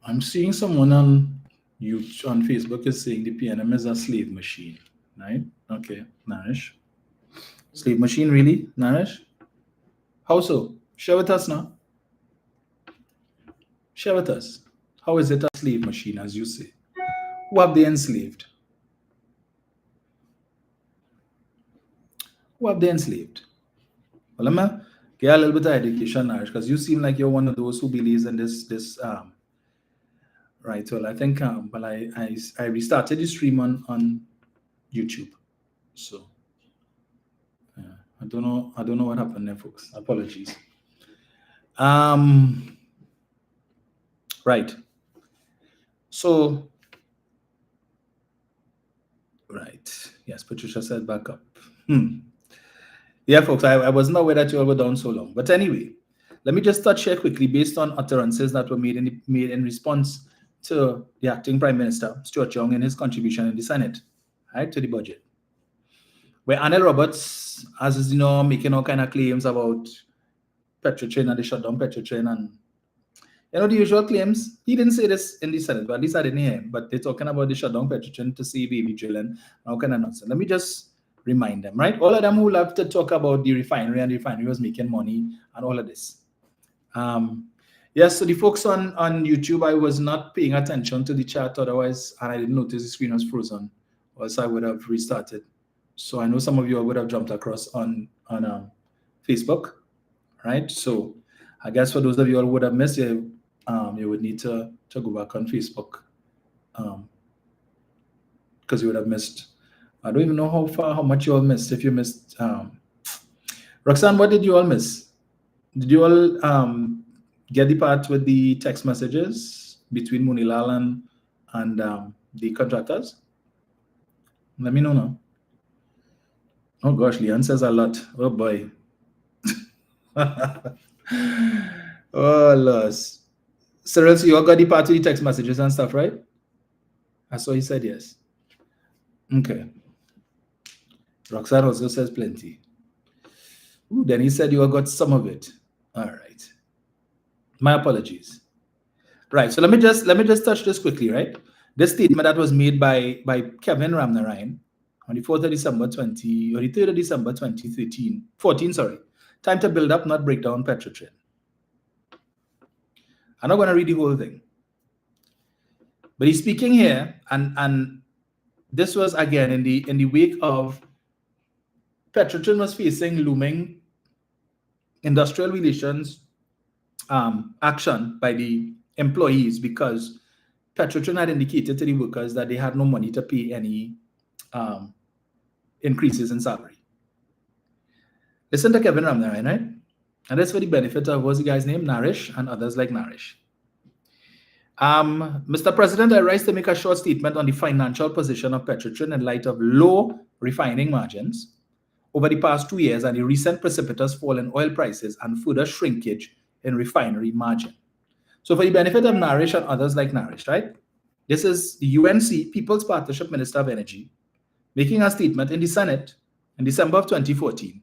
I'm seeing someone on on Facebook is saying the PNM is a slave machine, right? Okay, Narish. Slave machine, really, Narish? How so? Share with us now. Share with us. How is it a slave machine, as you say? Who have they enslaved? Who have they enslaved? Well, I'm gonna get a little bit of education, Narish, because you seem like you're one of those who believes in this. Right. Well, I think well, I restarted the stream on YouTube, so I don't know what happened there, folks. Apologies. Um. Right. So. Right. Yes, Patricia said back up. Yeah, folks, I wasn't aware that you all were down so long. But anyway, let me just touch here quickly based on utterances that were made in response to the acting Prime Minister, Stuart Young, and his contribution in the Senate, right, to the budget. Where Anil Roberts, as is, making all kind of claims about Petrotrin and the shutdown Petrotrin and the usual claims. He didn't say this in the Senate, but at least I didn't hear him. But they're talking about the shutdown Petrotrin to see baby drilling, all kind of nonsense. Let me just remind them, right? All of them who love to talk about the refinery and the refinery was making money and all of this. Yes, so the folks on YouTube, I was not paying attention to the chat otherwise, and I didn't notice the screen was frozen, or else I would have restarted. So I know some of you would have jumped across on Facebook, right? So I guess for those of you who would have missed it, you would need to go back on Facebook because you would have missed. I don't even know how much you all missed. If you missed, Roxanne, what did you all miss? Did you all get the part with the text messages between Munilal and the contractors? Let me know now. Oh gosh, Leon says a lot. Oh boy. Oh, loss. Cyril, so you all got the part with the text messages and stuff, right? I saw he said yes. Okay. Roxanne also says plenty. Ooh, then he said you all got some of it. All right. My apologies. Right. So let me just touch this quickly, right? This statement that was made by Kevin Ramnarayan on the 4th of December 20, or the 3rd of December 14, sorry. Time to build up, not break down Petrotrin. I'm not going to read the whole thing. But he's speaking here, and this was again in the wake of Petrotrin was facing looming industrial relations action by the employees because Petrotrin had indicated to the workers that they had no money to pay any increases in salary. Listen to Kevin Ramnarayan, right? And that's for the benefit of, what's the guy's name? Narish and others like Narish. Mr. President, I rise to make a short statement on the financial position of Petrotrin in light of low refining margins over the past 2 years and the recent precipitous fall in oil prices and further shrinkage in refinery margin. So for the benefit of Narish and others like Narish, right? This is the UNC, People's Partnership Minister of Energy, making a statement in the Senate in December of 2014,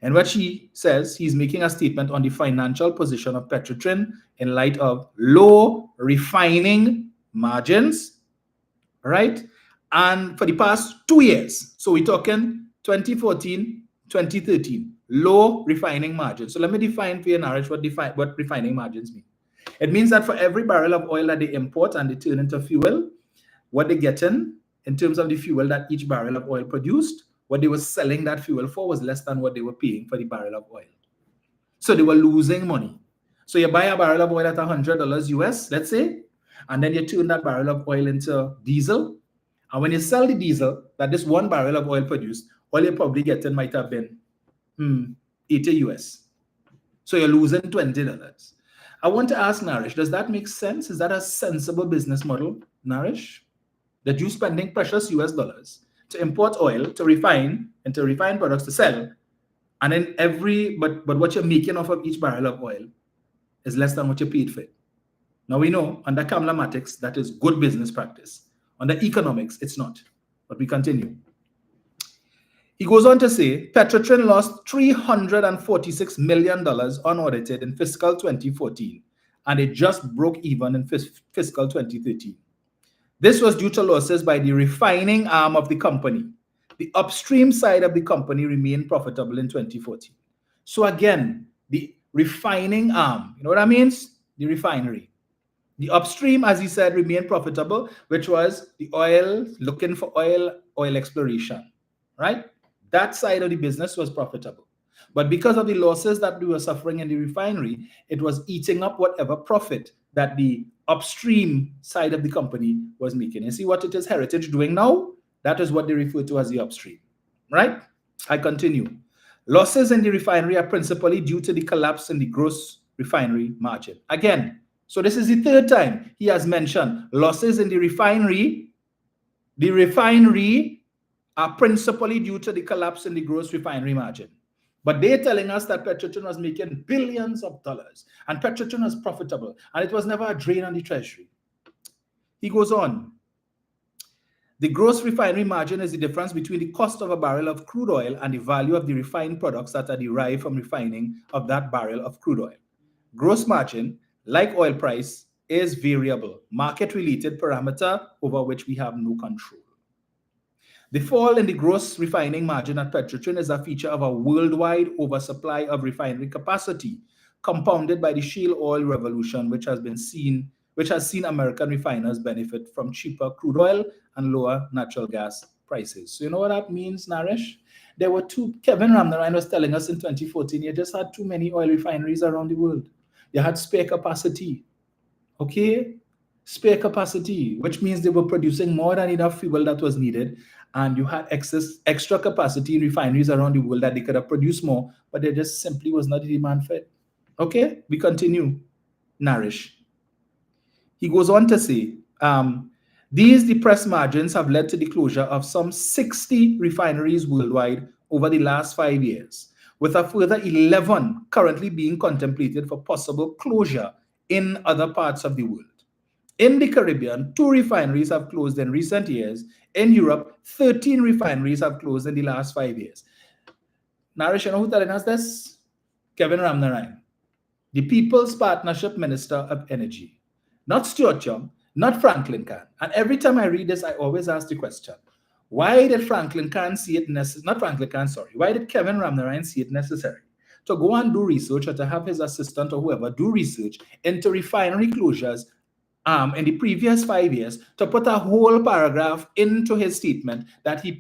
in which he says he's making a statement on the financial position of Petrotrin in light of low refining margins, right? And for the past 2 years, so we're talking 2014, 2013, low refining margins. So let me define for you, Narish, what refining margins mean. It means that for every barrel of oil that they import and they turn into fuel, what they get in terms of the fuel that each barrel of oil produced, what they were selling that fuel for was less than what they were paying for the barrel of oil. So they were losing money. So you buy a barrel of oil at $100 US, let's say, and then you turn that barrel of oil into diesel. And when you sell the diesel that this one barrel of oil produced, all you're probably getting might have been 80 US. So you're losing $20. I want to ask Narish, does that make sense? Is that a sensible business model, Narish? That you're spending precious US dollars to import oil, to refine, and to refine products to sell, and then but what you're making off of each barrel of oil is less than what you paid for it. Now we know under Kamlamatics that is good business practice. Under economics, it's not. But we continue. He goes on to say, Petrotrin lost $346 million unaudited in fiscal 2014 and it just broke even in fiscal 2013. This was due to losses by the refining arm of the company. The upstream side of the company remained profitable in 2014. So again, the refining arm, you know what that means? The refinery. The upstream, as he said, remained profitable, which was the oil, looking for oil exploration, right? That side of the business was profitable. But because of the losses that we were suffering in the refinery, it was eating up whatever profit that the upstream side of the company was making. You see what it is Heritage doing now? That is what they refer to as the upstream, right? I continue. Losses in the refinery are principally due to the collapse in the gross refinery margin. Again, so this is the third time he has mentioned losses in the refinery. The refinery are principally due to the collapse in the gross refinery margin. But they're telling us that Petrotrin was making billions of dollars and Petrotrin was profitable and it was never a drain on the treasury. He goes on. The gross refinery margin is the difference between the cost of a barrel of crude oil and the value of the refined products that are derived from refining of that barrel of crude oil. Gross margin, like oil price, is variable, market-related parameter over which we have no control. The fall in the gross refining margin at Petrotrin is a feature of a worldwide oversupply of refinery capacity, compounded by the shale oil revolution, which has seen American refiners benefit from cheaper crude oil and lower natural gas prices. So you know what that means, Naresh? There were Kevin Ramnarine was telling us in 2014, you just had too many oil refineries around the world. You had spare capacity, okay? Spare capacity, which means they were producing more than enough fuel that was needed, and you had extra capacity in refineries around the world that they could have produced more, but there just simply was not a demand for it. Okay, we continue. Naresh. He goes on to say, these depressed margins have led to the closure of some 60 refineries worldwide over the last 5 years, with a further 11 currently being contemplated for possible closure in other parts of the world. In the Caribbean, 2 refineries have closed in recent years. In Europe, 13 refineries have closed in the last 5 years. Naresh, you know who's telling us this? Kevin Ramnarine, the People's Partnership Minister of Energy. Not Stuart Young, not Franklin Kahn. And every time I read this, I always ask the question, why did Franklin Kahn see it necessary? Not Franklin Kahn, sorry. Why did Kevin Ramnarine see it necessary to go and do research or to have his assistant or whoever do research into refinery closures in the previous 5 years, to put a whole paragraph into his statement that he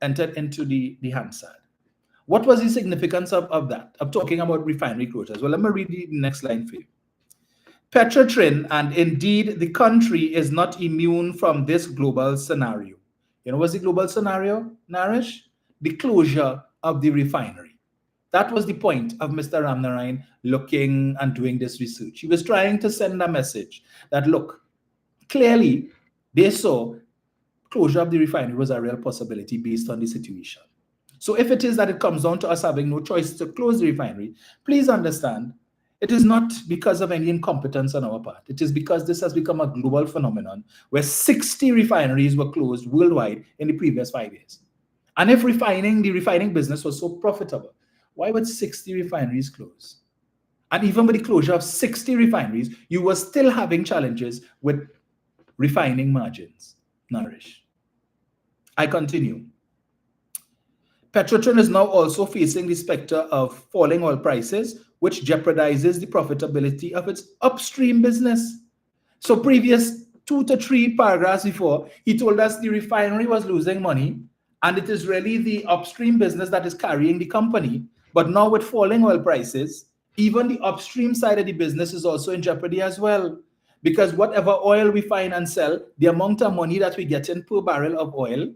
entered into the Hansard? What was the significance of that, of talking about refinery closures? Well, let me read the next line for you. Petrotrin, and indeed the country, is not immune from this global scenario. You know what's the global scenario, Naresh? The closure of the refinery. That was the point of Mr. Ramnarine looking and doing this research. He was trying to send a message that, look, clearly they saw closure of the refinery was a real possibility based on the situation. So if it is that it comes down to us having no choice to close the refinery, please understand, it is not because of any incompetence on our part. It is because this has become a global phenomenon where 60 refineries were closed worldwide in the previous 5 years. And if the refining business was so profitable, why would 60 refineries close? And even with the closure of 60 refineries, you were still having challenges with refining margins. Naresh. I continue. Petrotrin is now also facing the specter of falling oil prices, which jeopardizes the profitability of its upstream business. So previous 2 to 3 paragraphs before, he told us the refinery was losing money, and it is really the upstream business that is carrying the company. But now with falling oil prices, even the upstream side of the business is also in jeopardy as well. Because whatever oil we find and sell, the amount of money that we get in per barrel of oil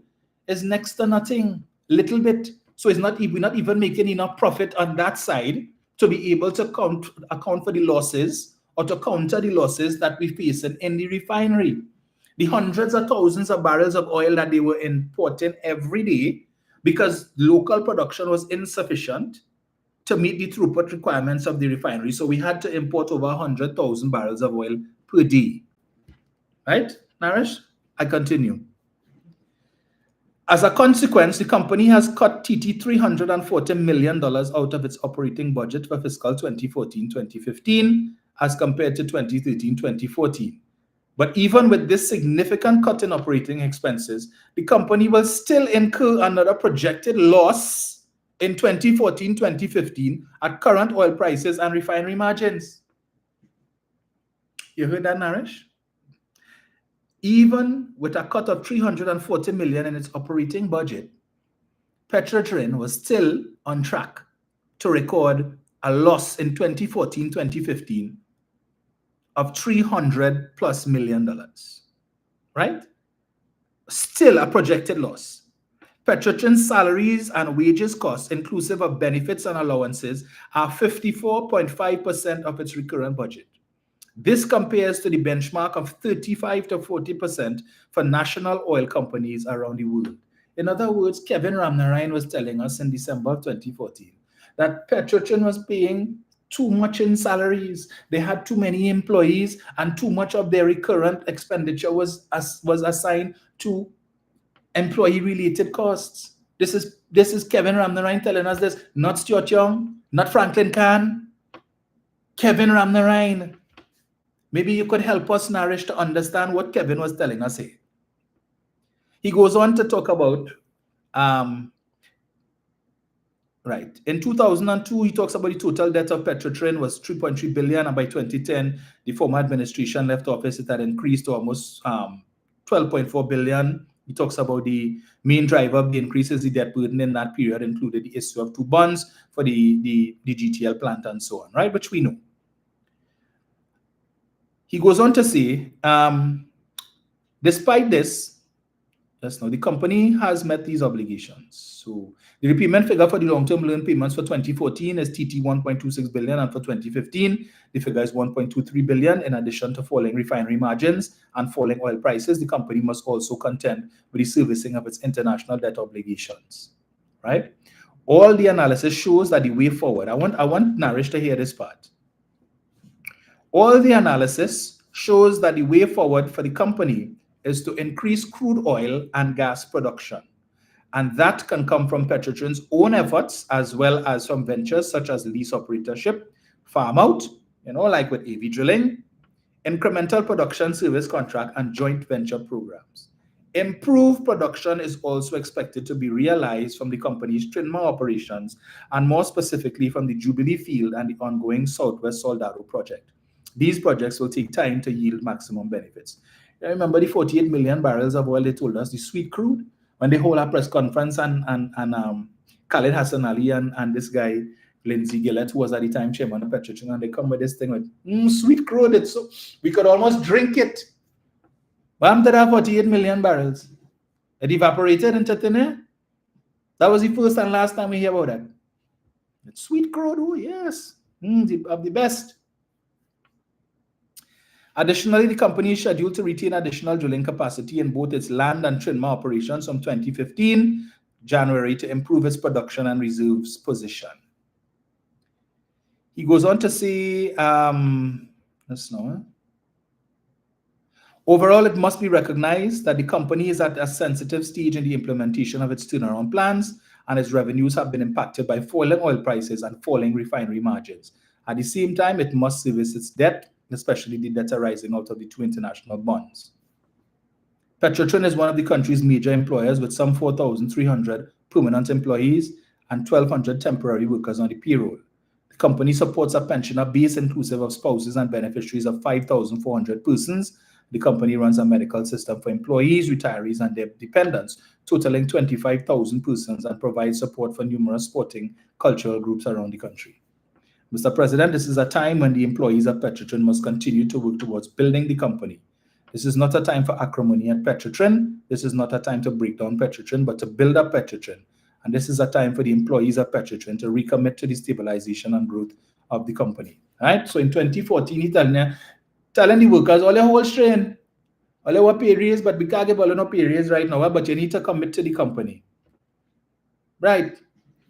is next to nothing, little bit. So we're not even making enough profit on that side to be able to account for the losses or to counter the losses that we face in the refinery. The hundreds of thousands of barrels of oil that they were importing every day because local production was insufficient to meet the throughput requirements of the refinery. So we had to import over 100,000 barrels of oil per day. Right, Naresh? I continue. As a consequence, the company has cut TT $340 million out of its operating budget for fiscal 2014-2015 as compared to 2013-2014. But even with this significant cut in operating expenses, the company will still incur another projected loss in 2014-2015 at current oil prices and refinery margins. You heard that, Naresh? Even with a cut of $340 million in its operating budget, Petrotrin was still on track to record a loss in 2014-2015 of $300+ million, right? Still a projected loss. Petrotrin's salaries and wages costs, inclusive of benefits and allowances, are 54.5% of its recurrent budget. This compares to the benchmark of 35 to 40% for national oil companies around the world. In other words, Kevin Ramnarine was telling us in December of 2014 that Petrotrin was paying too much in salaries. They had too many employees, and too much of their recurrent expenditure was assigned to employee-related costs. This is Kevin Ramnarine telling us this, not Stuart Young, not Franklin Kahn. Kevin Ramnarine. Maybe you could help us, Naresh, to understand what Kevin was telling us here. He goes on to talk about, right, in 2002, he talks about the total debt of Petrotrin was $3.3 billion, and by 2010, the former administration left office, it had increased to almost $12.4 billion. He talks about the main driver of the increase is the debt burden in that period included the issue of 2 bonds for the GTL plant and so on, right, which we know. He goes on to say, despite this, the company has met these obligations. So the repayment figure for the long-term loan payments for 2014 is TT 1.26 billion, and for 2015, the figure is 1.23 billion. In addition to falling refinery margins and falling oil prices, the company must also contend with the servicing of its international debt obligations, right? All the analysis shows that the way forward, I want Naresh to hear this part. All the analysis shows that the way forward for the company is to increase crude oil and gas production. And that can come from Petrotrin's own efforts, as well as from ventures such as lease operatorship, farm out, like with AV drilling, incremental production service contract, and joint venture programs. Improved production is also expected to be realized from the company's Trinma operations, and more specifically from the Jubilee field and the ongoing Southwest Soldado project. These projects will take time to yield maximum benefits. I remember the 48 million barrels of oil they told us, the sweet crude, when they hold a press conference and Khalid Hassan Ali and this guy, Lindsay Gillett, who was at the time chairman of Petrotrin, and they come with this thing with, sweet crude, it's so, we could almost drink it. What happened to that 48 million barrels? It evaporated into thin air? That was the first and last time we hear about that. It's sweet crude, oh yes, of the best. Additionally, the company is scheduled to retain additional drilling capacity in both its land and Trinma operations from 2015 January to improve its production and reserves position. He goes on to say, overall, it must be recognized that the company is at a sensitive stage in the implementation of its turnaround plans, and its revenues have been impacted by falling oil prices and falling refinery margins. At the same time, it must service its debt, especially the debt arising out of the 2 international bonds. Petrotrin is one of the country's major employers, with some 4,300 permanent employees and 1,200 temporary workers on the payroll. The company supports a pensioner base inclusive of spouses and beneficiaries of 5,400 persons. The company runs a medical system for employees, retirees, and their dependents, totaling 25,000 persons, and provides support for numerous sporting, cultural groups around the country. Mr. President, this is a time when the employees of Petrotrin must continue to work towards building the company. This is not a time for acrimony at Petrotrin. This is not a time to break down Petrotrin, but to build up Petrotrin. And this is a time for the employees of Petrotrin to recommit to the stabilization and growth of the company. All right? So in 2014, he's telling the workers, all your whole strain, all your pay raise, but we can't give all your pay raise right now, but you need to commit to the company. Right?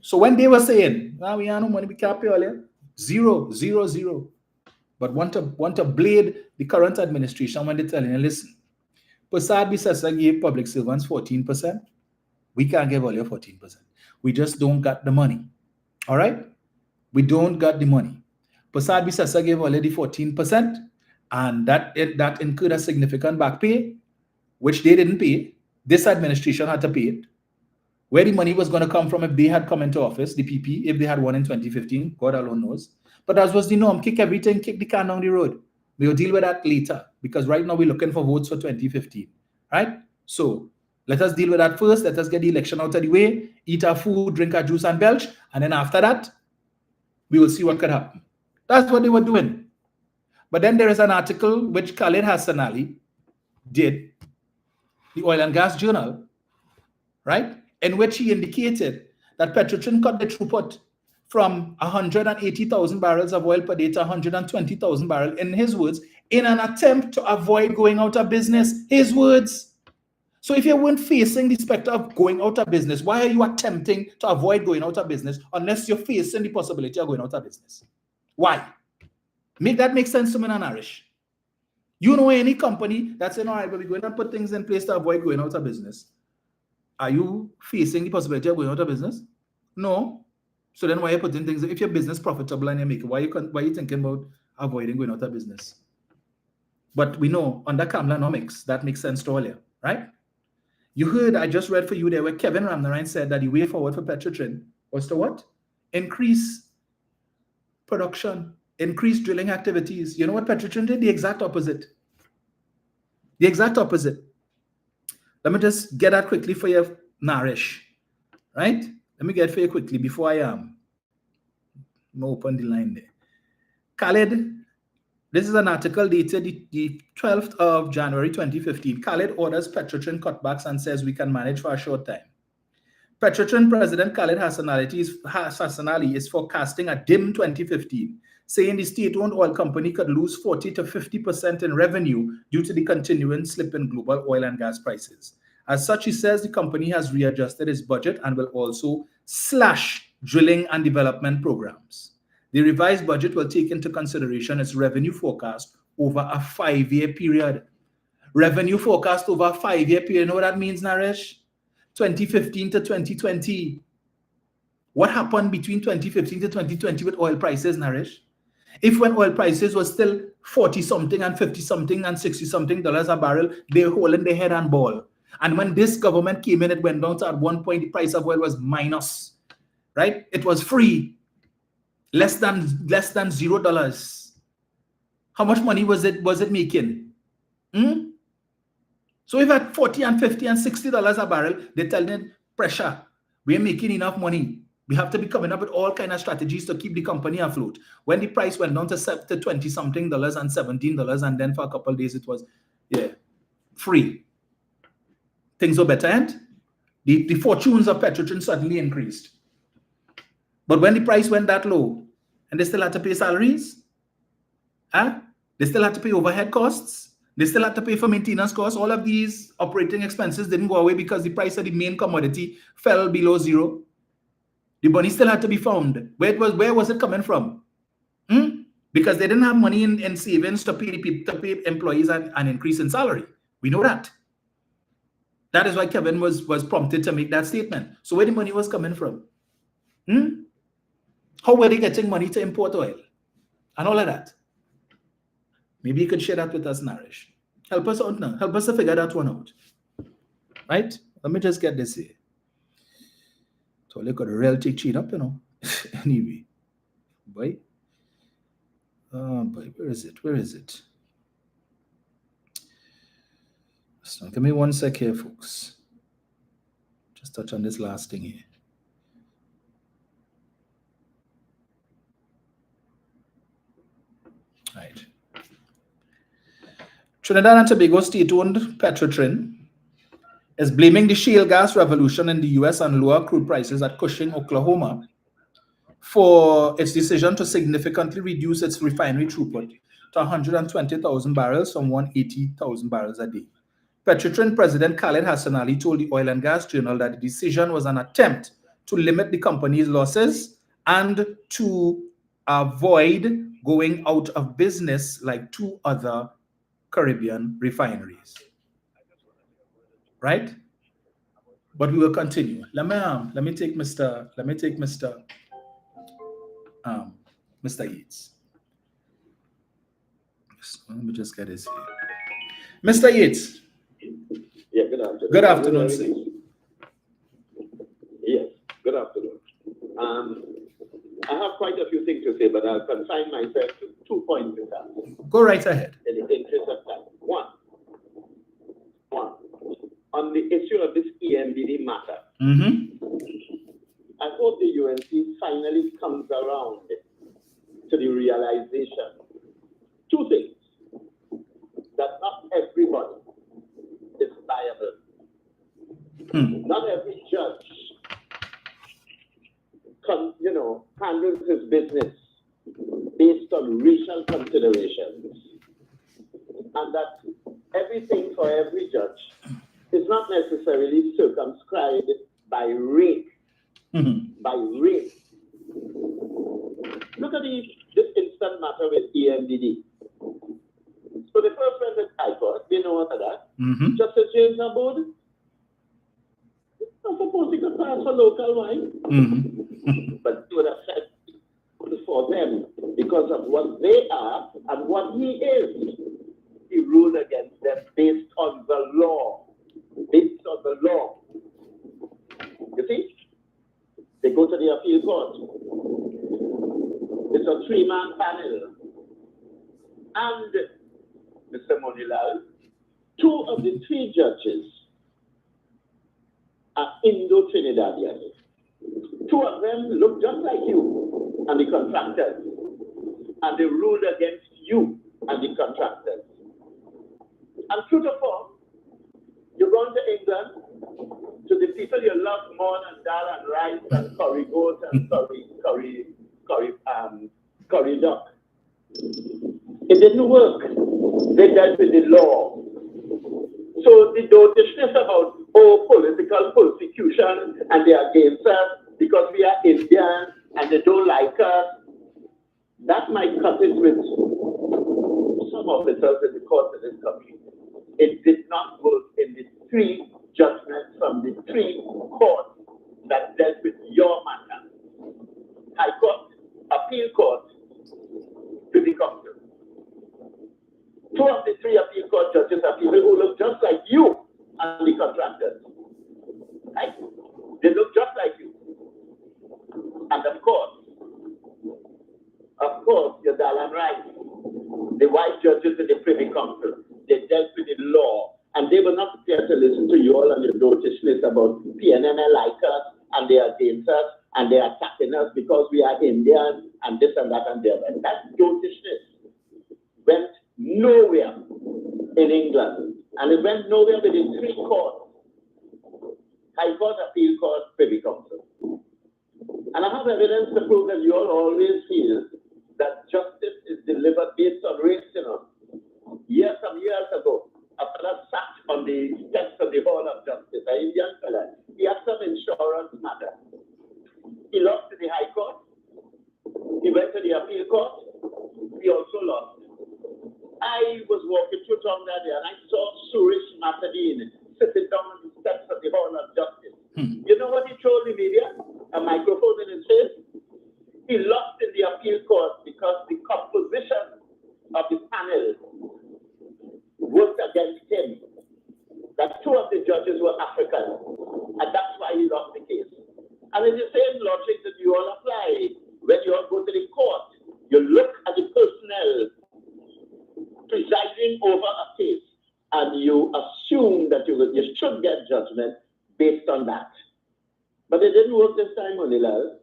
So when they were saying, we have no money, we can't pay all your, 0, 0, 0. But want to blade the current administration when they're telling you, listen, Prasad Bisasa gave public servants 14%. We can't give all your 14%. We just don't got the money. All right? We don't got the money. Passad Bisasa gave already 14%, and that incurred a significant back pay, which they didn't pay. This administration had to pay it. Where the money was going to come from if they had come into office, the PP, if they had won in 2015, God alone knows. But that was the norm. Kick everything, kick the can down the road. We'll deal with that later, because right now we're looking for votes for 2015. Right? So let us deal with that first. Let us get the election out of the way, eat our food, drink our juice and belch, and then after that, we will see what could happen. That's what they were doing. But then there is an article which Khalid Hassan Ali did, the Oil and Gas Journal, right, in which he indicated that Petrotrin cut the throughput from 180,000 barrels of oil per day to 120,000 barrels, in his words, in an attempt to avoid going out of business. His words. So if you weren't facing the specter of going out of business, why are you attempting to avoid going out of business unless you're facing the possibility of going out of business? Why? Make that make sense to me, Narish? You know any company that's saying, all right, but we're going to put things in place to avoid going out of business. Are you facing the possibility of going out of business? No. So then why are you putting things, if your business profitable and you make it, why are you thinking about avoiding going out of business? But we know under Kamlanomics, that makes sense to all you, right? You heard, I just read for you there where Kevin Ramnarine said that the way forward for Petrotrin was to what? Increase production, increase drilling activities. You know what Petrotrin did? The exact opposite. The exact opposite. Let me just get that quickly for you, Narish. Right? Let me get it for you quickly before I open the line there. Khalid, this is an article dated the 12th of January 2015. Khalid orders Petrotrin cutbacks and says we can manage for a short time. Petrotrin President Khalid Hassan Ali is forecasting a dim 2015, saying the state-owned oil company could lose 40 to 50% in revenue due to the continuing slip in global oil and gas prices. As such, he says the company has readjusted its budget and will also slash drilling and development programs. The revised budget will take into consideration its revenue forecast over a 5-year period. Revenue forecast over a 5-year period. You know what that means, Naresh? 2015 to 2020. What happened between 2015 to 2020 with oil prices, Naresh? If when oil prices were still 40-something and 50-something and 60-something dollars a barrel, they were holding their head and ball. And when this government came in, it went down to at one point, the price of oil was minus, right? It was free. Less than $0. How much money was it making? So if at 40 and 50 and $60 a barrel, they're telling it, pressure, we're making enough money. We have to be coming up with all kinds of strategies to keep the company afloat. When the price went down to 20-something dollars and $17, and then for a couple of days it was free. Things were better, and the fortunes of Petrotrin suddenly increased. But when the price went that low, and they still had to pay salaries, they still had to pay overhead costs, they still had to pay for maintenance costs, all of these operating expenses didn't go away because the price of the main commodity fell below zero. The money still had to be found. Where was it coming from? Because they didn't have money in savings to pay employees an increase in salary. We know that. That is why Kevin was prompted to make that statement. So where the money was coming from? How were they getting money to import oil? And all of that. Maybe you could share that with us, Narish. Help us out now. Help us to figure that one out. Right? Let me just get this here. So look at the real cheat up, you know. Anyway. Boy. Boy, where is it? Where is it? So give me one sec here, folks. Just touch on this last thing here. Right. Trinidad and Tobago state-owned Petrotrin is blaming the shale gas revolution in the US and lower crude prices at Cushing, Oklahoma, for its decision to significantly reduce its refinery throughput to 120,000 barrels from 180,000 barrels a day. Petrotrin President Khalid Hassan Ali told the Oil and Gas Journal that the decision was an attempt to limit the company's losses and to avoid going out of business like 2 other Caribbean refineries. Right? But we will continue. Let me take Mr. Yates. Let me just get his here. Mr. Yates. Yeah, good afternoon. Good afternoon, sir. Yes, good afternoon. I have quite a few things to say, but I'll confine myself to 2 points in that. Go right ahead. In the interest of time. One, on the issue of this EMBD matter, I hope the UNC finally comes around to the realization. 2 things. That not everybody is liable. Not every judge handles his business based on racial considerations. And that everything for every judge is not necessarily circumscribed by race. By race. Look at this instant matter with EMDD. So the first one that I got, we know what that. Justice James Abood, I suppose he could pass for local wine. But he would have said for them because of what they are and what he is. He ruled against them based on the law. Based on the law. You see? They go to the appeal court. It's a 3-man panel. And Mr. Monilal, 2 of the 3 judges are Indo-Trinidadians. 2 of them look just like you and the contractors. And they ruled against you and the contractors. And true to form, you're going to England, to the people you love more than dal and rice and curry goat and curry duck. It didn't work. They dealt with the law. So the dotishness about political persecution and they are against us because we are Indian and they don't like us, that might cut it with some officers in the court of this country. It did not work in the 3 judgments from the 3 courts that dealt with your matter. High Court, Appeal Court, Privy Council. 2 of the 3 appeal court judges are people who look just like you and the contractors. Right? They look just like you. And of course, your Dalan Rice, the white judges in the Privy Council, they dealt with the law, and they were not prepared to listen to you all and your dotishness about PNML like us, and they are against us, and they are attacking us because we are Indian, and this and that and the other. And that dotishness went nowhere in England, and it went nowhere within 3 courts: High Court, Appeal Court, Privy Council. And I have evidence to prove that you all always feel that justice is delivered based on race. Some years ago, a fellow sat on the steps of the Hall of Justice, an Indian fellow. He had some insurance matter. He lost in the High Court. He went to the Appeal Court. He also lost. I was walking through town that day and I saw Suresh Matadine sitting down on the steps of the Hall of Justice. You know what he told the media? A microphone in his face. He lost in the Appeal Court because the composition of the panel worked against him. That 2 of the judges were African, and that's why he lost the case. And it's the same logic that you all apply when you all go to the court. You look at the personnel presiding over a case, and you assume that you should get judgment based on that. But it didn't work this time, Monilal,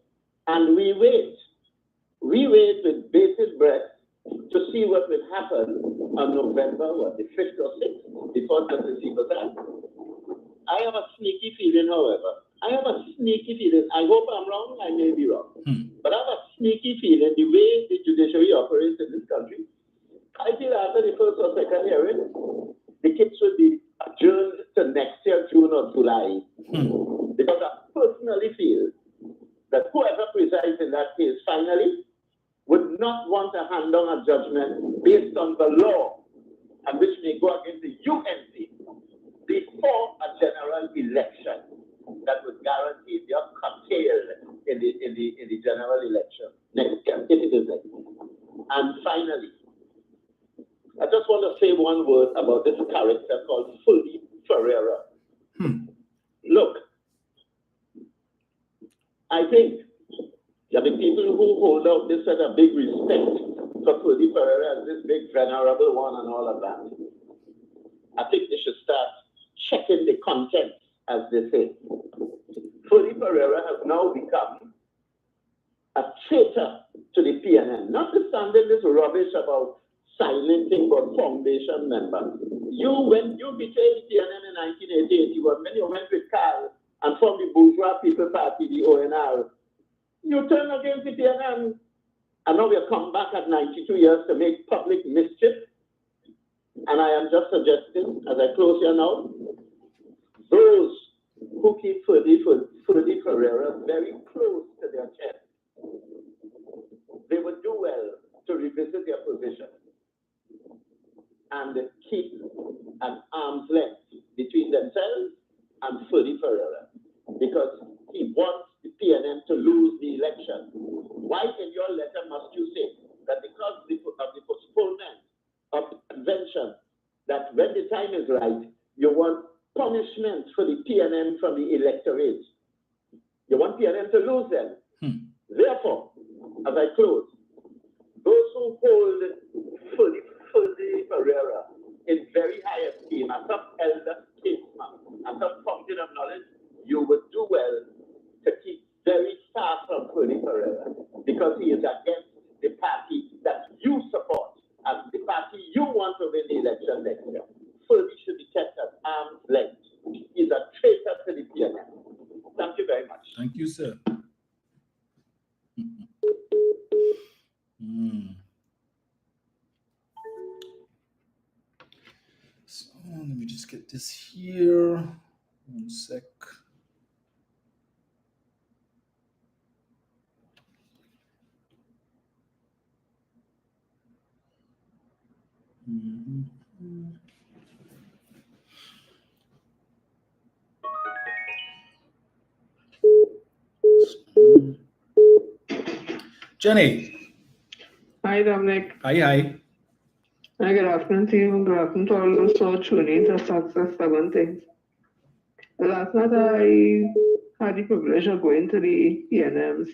and we wait. We wait with bated breath to see what will happen on November, the 5th or 6th, before Justice Sivasan. I have a sneaky feeling, however. I hope I'm wrong, I may be wrong. But I have a sneaky feeling the way the judiciary operates in this country. I feel after the 1st or 2nd hearing, the case will be adjourned to next year, June or July. Because I personally feel that whoever presides in that case finally would not want to hand down a judgment based on the law and which may go against the UNC before a general election. that would guarantee their curtail in the general election next year, if it is next year. And finally, I just want to say one word about this character called Fully Ferreira. Look, I think that the people who hold out this sort of big respect for Fully Ferreira as this big venerable one and all of that, I think they should start checking the content, as they say. Fully Ferreira has now become a traitor to the PNM, notwithstanding this rubbish about silencing but foundation member. When you betrayed the PNM in 1981, when you went with Carl and formed the Bourgeois People Party, the ONR, you turned against the PNM, and now we have come back at 92 years to make public mischief. And I am just suggesting, as I close here now, those who keep Fully Ferreira very close to their chest, they would do well to revisit their position and keep an arm's length between themselves and Fully Ferreira, because he wants the PNM to lose the election. Why in your letter must you say that because of the postponement of the convention, that when the time is right, you want punishment for the PNM from the electorate? You want PNM to lose them. Therefore, as I close, those who hold Fully Ferreira in very high esteem as some elder statesman, as some fountain of knowledge, you would do well to keep very far from Fully Ferreira, because he is against the party that you support and the party you want to win the election next year. Fully should be kept at arm's length. He's a traitor to the PNM. Thank you very much. Thank you, sir. So let me just get this here. 1 sec. Jenny. Hi, Dominic. Hi. Hi, good afternoon to you. Good afternoon to all those who are tuning to Success 7 Things. Last night, I had the privilege of going to the PNM's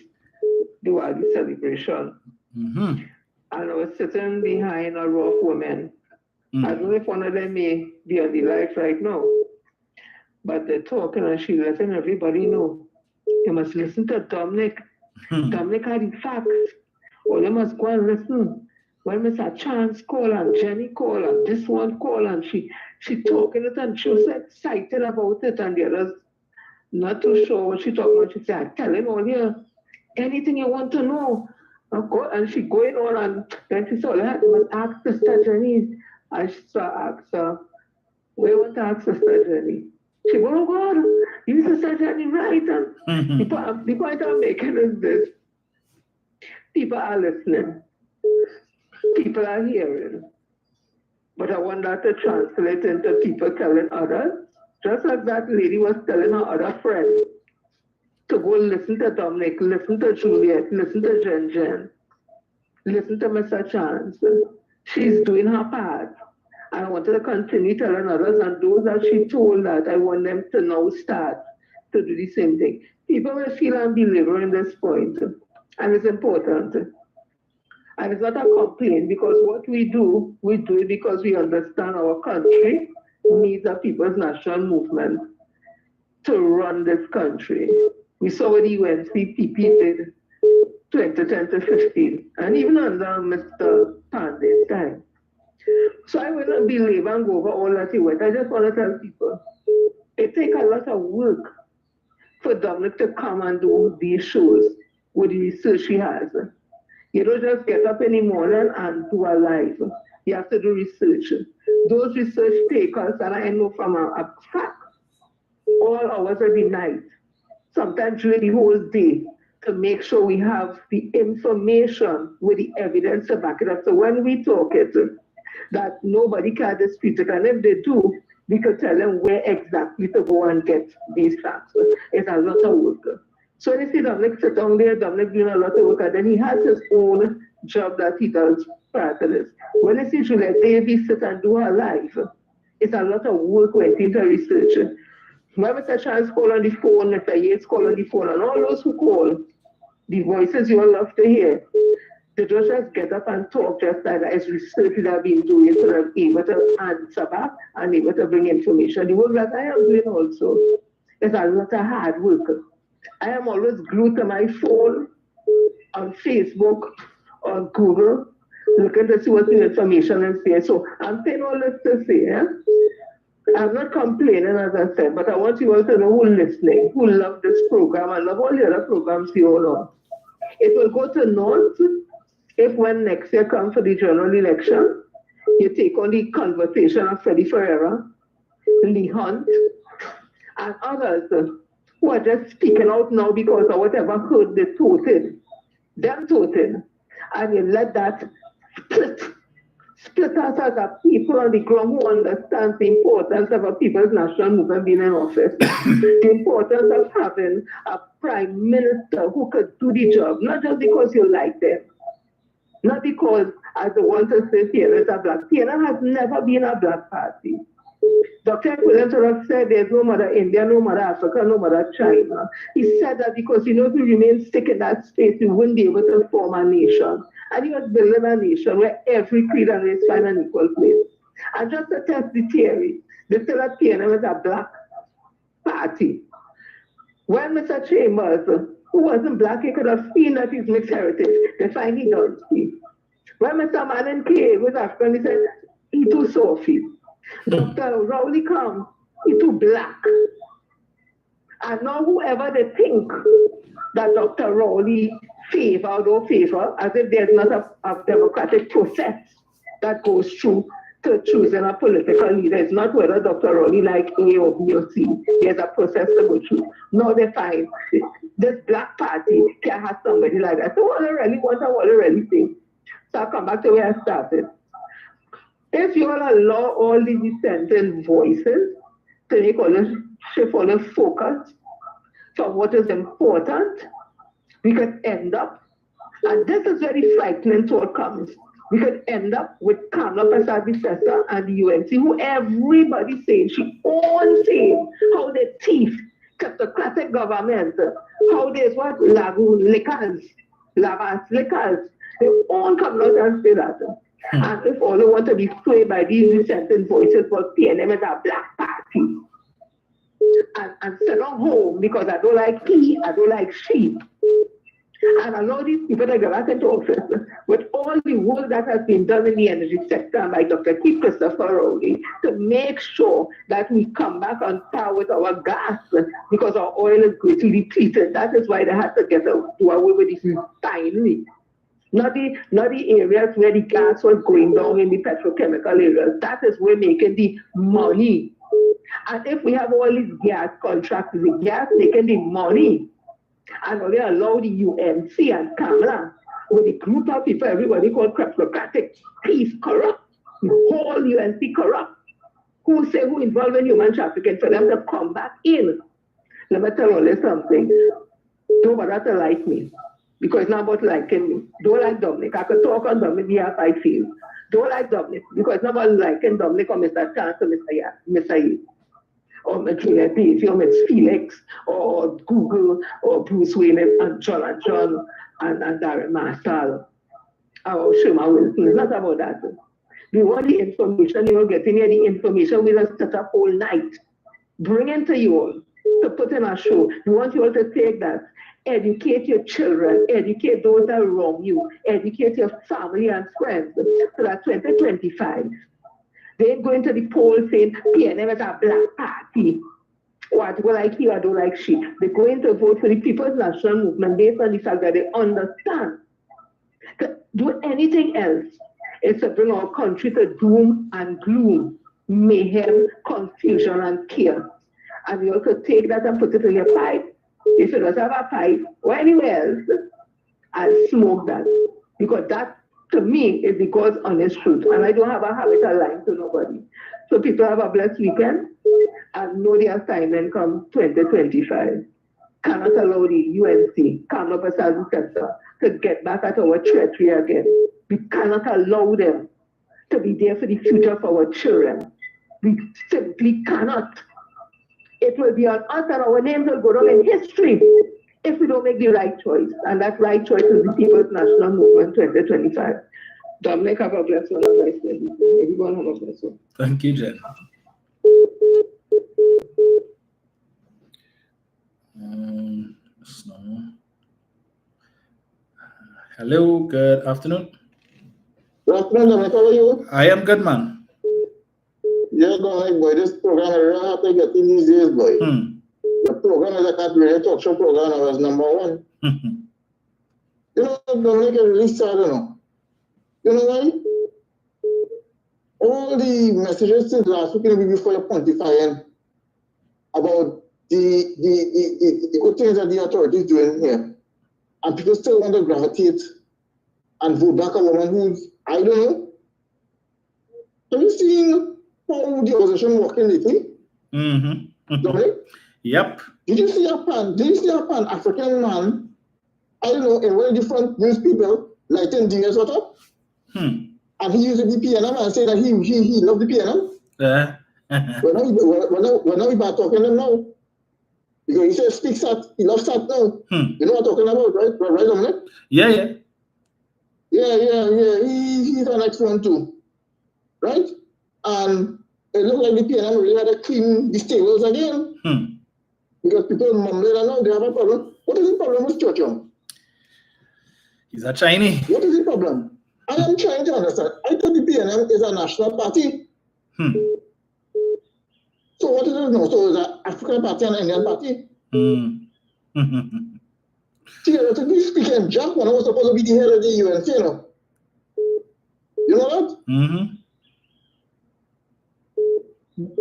Diwali celebration. And I was sitting behind a rough woman. I don't know if one of them may be on the live right now, but they're talking and she's letting everybody know. You must listen to Dominic. Dominic had the facts. Or you must go and listen. When Mr. Chance call and Jenny call and this one call and she talking it and she was excited about it and the others not too sure what she talking about. She said, I tell him all here, anything you want to know. And she going on and then she said, I must ask Sister Jenny. And she asked her, where you want to ask Sister Jenny? She said, oh God, you Sister Jenny right. And the point I'm making is this. People are listening. People are hearing. But I want that to translate into people telling others, just like that lady was telling her other friends, to go listen to Dominic, listen to Juliet, listen to Jen, listen to Mr. Chance. She's doing her part. And I wanted to continue telling others, and those that she told that, I want them to now start to do the same thing. People will feel I'm belaboring this point. And it's important. And it's not a complaint, because what we do it because we understand our country needs a people's national movement to run this country. We saw what the UNCPP did 2010 to 15, and even under Mr. Pandey's time. So I will not belabor and go over all that he went. I just want to tell people, it takes a lot of work for Dominic to come and do these shows with the research he has. You don't just get up in the morning and do a live. You have to do research. Those research takers, and I know from a fact, all hours of the night, sometimes during the whole day, to make sure we have the information with the evidence to back it up. So when we talk it, that nobody can dispute it, and if they do, we could tell them where exactly to go and get these transfers. It's a lot of work. So when you see Dominic sit down there, Dominic doing a lot of work, and then he has his own job that he does prior to this. When you see Juliette Davis sit and do her live, it's a lot of work went into research. When Mr. Charles call on the phone, Mr. Yates call on the phone, and all those who call, the voices you all love to hear, they don't just get up and talk just like that. It's research that I've been doing so that I'm able to answer back and able to bring information. The work that I am doing also is a lot of hard work. I am always glued to my phone, on Facebook, on Google, looking to see what the information is there. So I'm saying all this to say, I'm not complaining, as I said, but I want you all to know who's listening, who love this program and love all the other programs you all on. It will go to North if when next year comes for the general election, you take on the conversation of Freddie Ferreira, Lee Hunt, and others who are just speaking out now because of whatever hurt they toted, them toted, and you let that split us as a people on the ground who understand the importance of a people's national movement being in office, the importance of having a prime minister who could do the job, not just because you like them, not because, as the one to say, Tiana is a black. Tiana has never been a black party. Dr. Williams said there's no mother India, no mother Africa, no mother China. He said that because he knows we remain stuck in that space, we wouldn't be able to form a nation. And he was building a nation where every creed and race find an equal place. And just to test the theory, they said that TNM was a black party. When Mr. Chambers, who wasn't black, he could have seen that he's mixed heritage. They find he don't speak. When Mr. Manon came with African, he said, he too Sophie. Dr. Rowley come, he too black. And now whoever they think that Dr. Rowley favor or don't favor, as if there's not a democratic process that goes through to choosing a political leader. It's not whether Dr. Rowley like A or B or C. There's a process to go through. Now they find this black party can have somebody like that. So what I really want and what I really think. So I'll come back to where I started. If you all allow all the dissenting voices to make all this shift all the focus from what is important, we could end up, and this is very frightening to outcomes, we could end up with Kamala Prasad-Bissessar and the UNC, who everybody saying, she owns saying how they thief kleptocratic government, how there's what lagoon liquors, lavas liquors, they all come out and say that. And if all they want to be swayed by these dissenting voices, but PNM is a black party. And sit on home because I don't like he, I don't like she. And allow these people to get back into office with all the work that has been done in the energy sector by Dr. Keith Christopher Rowley to make sure that we come back on par with our gas because our oil is greatly depleted. That is why they had to do away with this refinery. Not the areas where the gas was going down in the petrochemical areas. That is where making the money. And if we have all these gas contracts, the gas making the money, and only allow the UNC and Kamala with a group of people, everybody called kleptocratic, peace corrupt, the whole UNC corrupt, who say who involved in human trafficking for them to come back in. Let me tell you something. Don't bother to like me. Because it's not about liking me. Don't like Dominic. I could talk on Dominic behalf I feel. Don't like Dominic because it's not about liking Dominic or Mr. Chance or Mr. Yates or Juliette Davis or Ms. Felix or Google or Bruce Wayne and John and Darren Marshall or Sherman Wilson. It's not about that. We want the information, you will get in here, the information we just set up all night. Bring it to you all to put in a show. We want you all to take that. Educate your children, educate those that wrong you, educate your family and friends so that 2025, they ain't going to the polls saying PNM is a black party. Or I don't like he or I don't like she. They're going to vote for the People's National Movement based on the fact that they understand. To do anything else is to bring our country to doom and gloom, mayhem, confusion, and chaos. And you also take that and put it in your pipe. If you don't have a pipe or anywhere else, I'll smoke that. Because that to me, is the God's honest truth. And I don't have a habit of lying to nobody. So people have a blessed weekend and know their assignment come 2025. Cannot allow the UNC, Kamloops Assassin Center, to get back at our treachery again. We cannot allow them to be there for the future of our children. We simply cannot. It will be on us and our names will go down in history if we don't make the right choice. And that right choice is the People's National Movement 2025. Dominic, have a blessed one. And nice day. Everyone have a blessed one. Thank you, Jen. Hello, good afternoon. Good afternoon, Dominic. How are you? I am good, man. Yeah, Dominic, boy, this program I really have to get in these days, boy. The program is a radio talk show program. I was number one. You know, Dominic, I really sad, you know. You know why? All the messages since last week, before you're pontifying about the good things that the authorities doing here, and people still want to gravitate and vote back a woman who's, I don't know. Have you seen how the opposition working lately? Dominic? Yep. Did you see a Pan-African man, I don't know, in one different newspaper, lighting diners what up? And he used the PNM and said that he loved the PNM. When we start talking to him now, because he said speak sat, he loves sat now. You know what I'm talking about, right, Dominic? Yeah. He's an next one too, right? And it looked like the PNM really had to clean the stables again. Because people mumbling and now they have a problem. What is the problem with Churchill? He's a Chinese. What is the problem? I am trying to understand. I thought the PNM is a national party. So what is it now? So it's an African party and an Indian party? Theoretically speaking, Jack when I was supposed to be the head of the UNC, you know. You know that?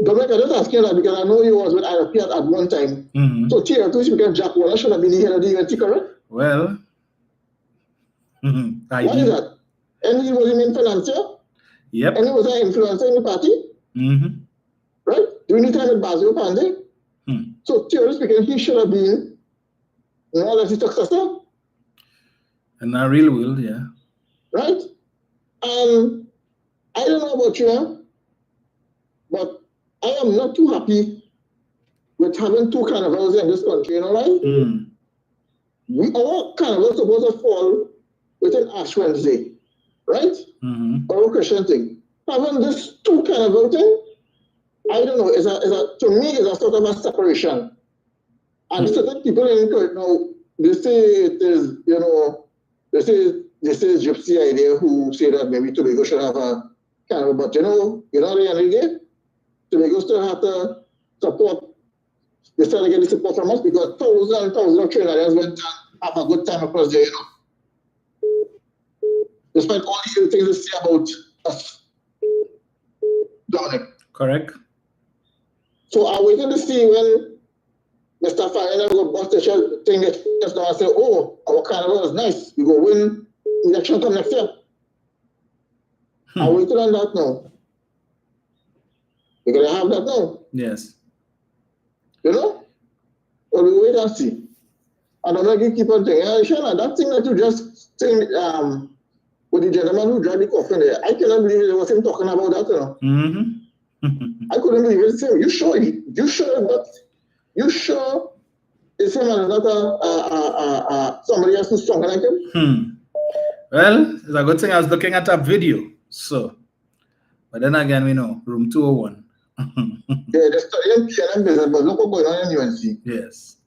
Dominic, I just ask you that because I know you was with IRP at one time. So theoretically speaking, Jack Warner should have been the head of the UNC, correct? Well, Why is that? And he was the main financier? Yep. And he was an influencer in the party? Right? During the time with Basil Pandey? So theoretically speaking, he should have been more or less the successor. In a real world, yeah. Right? I don't know about you, but I am not too happy with having two carnivals in this country, you know, right? Our carnival is supposed to fall within Ash Wednesday, right? Or a Christian thing. Having this two carnival thing, I don't know, to me, it's a sort of a separation. And certain people in it now, they say it is, you know, they say gypsy idea who say that maybe Tobago should have a carnival, but you know, the end of the day, Tobago still have to support, they still get the support from us because thousands and thousands of Trinidadians went and have a good time across there, you know. Despite all the things they say about us. Dominic. Correct. So I'm waiting to see when Mr. Farina go bust the shell thing just now and say, oh, our carnival is nice. We go win election come next year. I'm waiting on that now. We're going to have that now. Yes. You know? But we wait and see. And I'm going to keep on saying, Shana, that thing that you just saying with the gentleman who drive the coffin there, I cannot believe it was him talking about that, you know? I couldn't believe it. You sure that? You sure it's him and not somebody else who's stronger like him? Well, it's a good thing I was looking at a video. So, but then again, we know room 201. They're studying PNM business, but look what's going on in UNC. Yes.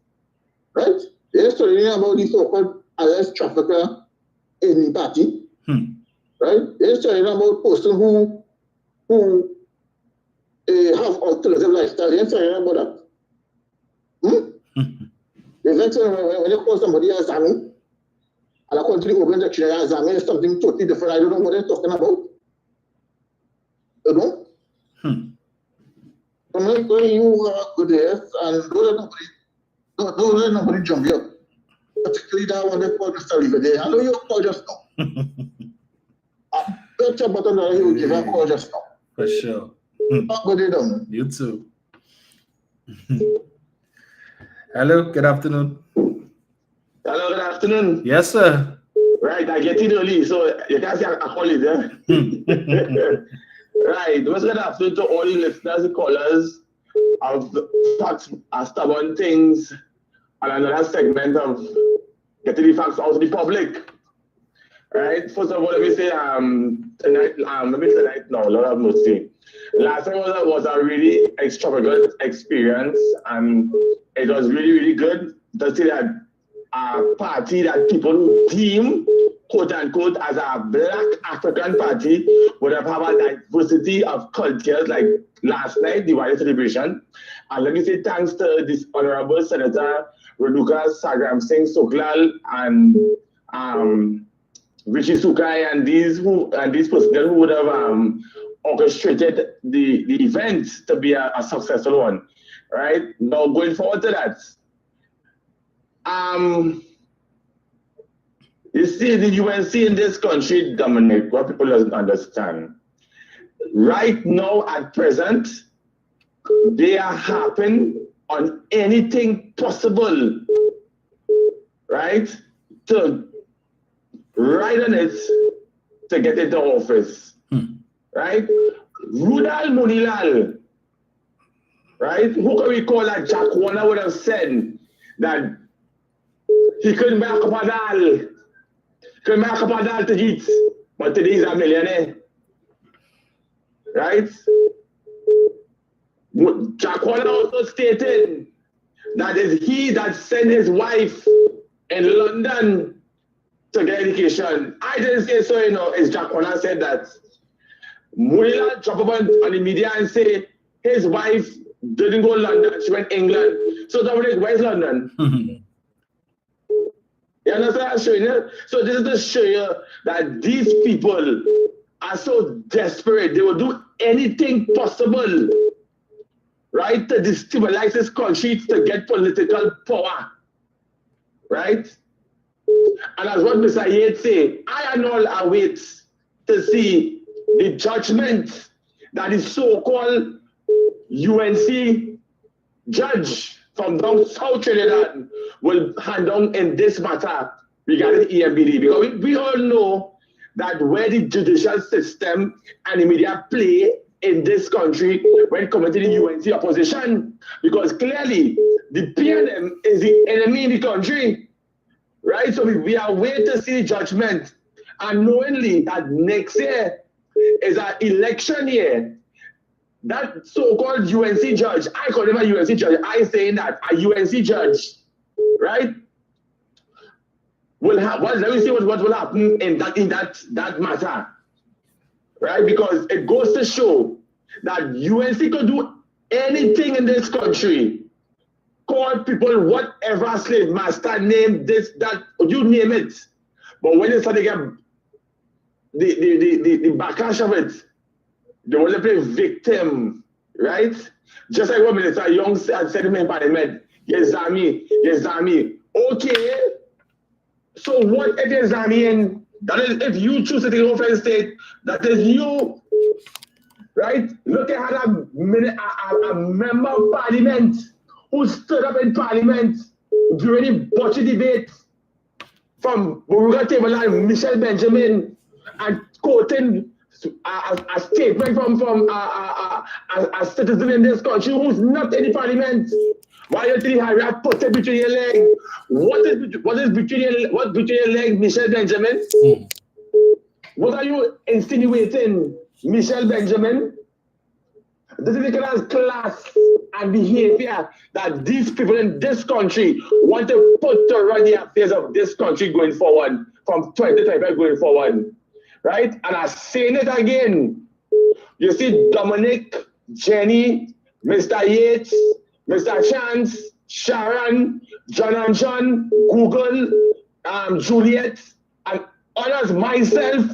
Right? They're studying about the so-called alleged trafficker in the party. Right? They're studying about person who have alternative lifestyle. They're studying about that. The next time when you call somebody a Zami, and according to the open dictionary, Zami is something totally different. I don't know what they're talking about. You know? I'm like, well, you are good there, and don't let nobody jump you. Particularly that one they call Mr. River there. I know you call just now. picture button and he will give a call just now. For sure. Not good enough. You too. Hello, good afternoon. Hello, good afternoon. Yes, sir. Right, I get in early, so you can't say I call it, eh? Right, good afternoon to all the listeners and callers of Facts Are Stubborn Things and another segment of getting the facts out to the public. Right, first of all, let me say, tonight, no, Lord have mercy. Last time was a really extravagant experience, and it was really, really good to see that a party that people deem, quote unquote, as a Black African party would have a diversity of cultures like last night, the Diwali celebration. And let me say thanks to this Honorable Senator Renuka Sagram Singh Soklal and Rishi Sukai and these personnel who would have orchestrated the event to be a successful one. Right? Now going forward to that. You see, the UNC in this country, Dominic, what people doesn't understand. Right now, at present, they are harping on anything possible, right? To ride on it to get into office, right? Rudal Munilal, right? Who can we call that? Jack Warner would have said that he couldn't buy a cup of dal. Couldn't buy a cup of dal to eat. But today he's a millionaire. Right? Jack Warner also stated that it's he that sent his wife in London to get education. I didn't say so, you know, it's Jack Warner said that. Munila drop up on the media and say his wife didn't go to London, she went to England. So Dominic, where's London? You understand what I'm showing you? So this is to show you that these people are so desperate. They will do anything possible, right, to destabilize this country to get political power, right? And as what Mr. Yates say, I and all await to see the judgment that the so-called UNC judge from down South Trinidad will hand down in this matter regarding EMBD. Because we all know that where the judicial system and the media play in this country when coming to the UNC opposition, because clearly the PNM is the enemy in the country, right? So we are waiting to see the judgment, and knowingly that next year is an election year. That so-called UNC judge, I call him a UNC judge, I saying that a UNC judge, right, will have, let me see what will happen in that matter, right? Because it goes to show that UNC could do anything in this country, call people whatever slave master name, this, that, you name it. But when they start to get the backlash of it, they want to play victim, right? Just like what Minister Young had said in Parliament, yes, Zami. Okay, so what if you're Zamian? That is, if you choose to take over the state, that is you, right? Look at how a member of Parliament who stood up in Parliament during the budget debate from Buruga Table and Michelle Benjamin and quoting a statement from a citizen in this country who's not in the Parliament. Why you think Harry put it between your legs? What is between your legs, Michelle Benjamin? What are you insinuating, Michelle Benjamin? This is the kind of class and behavior that these people in this country want to put to run the affairs of this country going forward, from 2025 going forward. Right? And I'm saying it again. You see Dominic, Jenny, Mr. Yates, Mr. Chance, Sharon, John and John, Google, Juliet, and others, myself,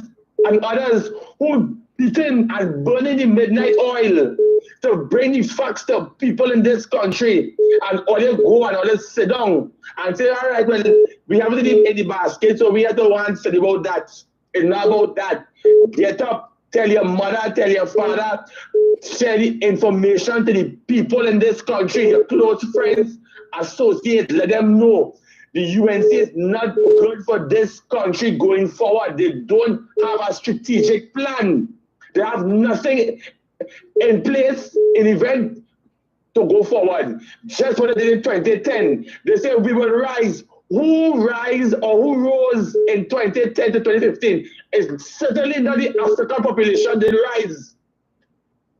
and others who beaten and burning the midnight oil to bring the facts to people in this country. And all they go and all they sit down and say, all right, well, we haven't in the basket, so we have to want to say about that. It's not about that. Get up tell your mother, tell your father, share the information to the people in this country, your close friends, associates, let them know the UNC is not good for this country going forward. They don't have a strategic plan. They have nothing in place in event to go forward. Just what they did in 2010. They say we will rise. Who rise or who rose in 2010 to 2015 is certainly not the African population that rise.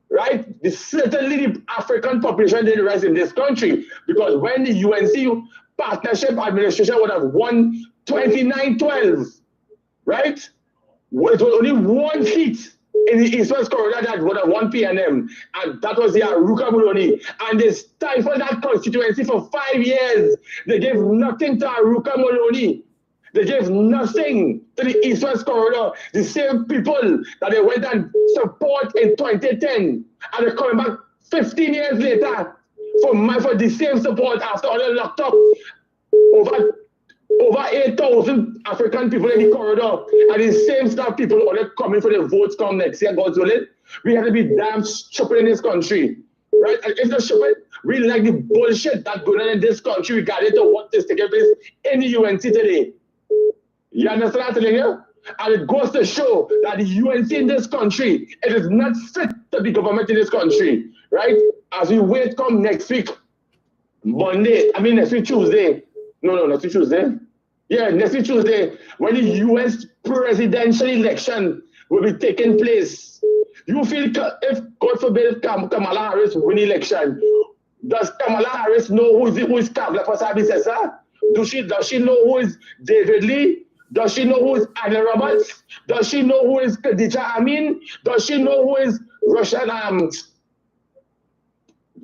Right? Certainly the African population didn't rise in this country, because when the UNC partnership administration would have won 2912, right? It was only one seat in the East-West corridor that would have won PNM, and that was the Aruka Muloni. And they stifled that constituency for 5 years. They gave nothing to Aruka Muloni. They gave nothing to the East-West corridor. The same people that they went and support in 2010, and they're coming back 15 years later for the same support after all they locked up over 8,000 African people in the corridor, and the same stuff people are coming for the votes come next year, God's willing. We have to be damn stupid in this country, right? And if not stupid, we like the bullshit that's going on in this country regarding to what is taking place in the UNC today. You understand what I'm telling you? And it goes to show that the UNC in this country, it is not fit to be government in this country, right? As we wait come next week, next week Tuesday. No, next week Tuesday. Yeah, next week Tuesday, when the US presidential election will be taking place. You feel if, God forbid, Kamala Harris win the election, does Kamala Harris know who is Kamala Harris? Does she know who is David Lee? Does she know who is Anna Roberts? Does she know who is Khadija Amin? Does she know who is Russian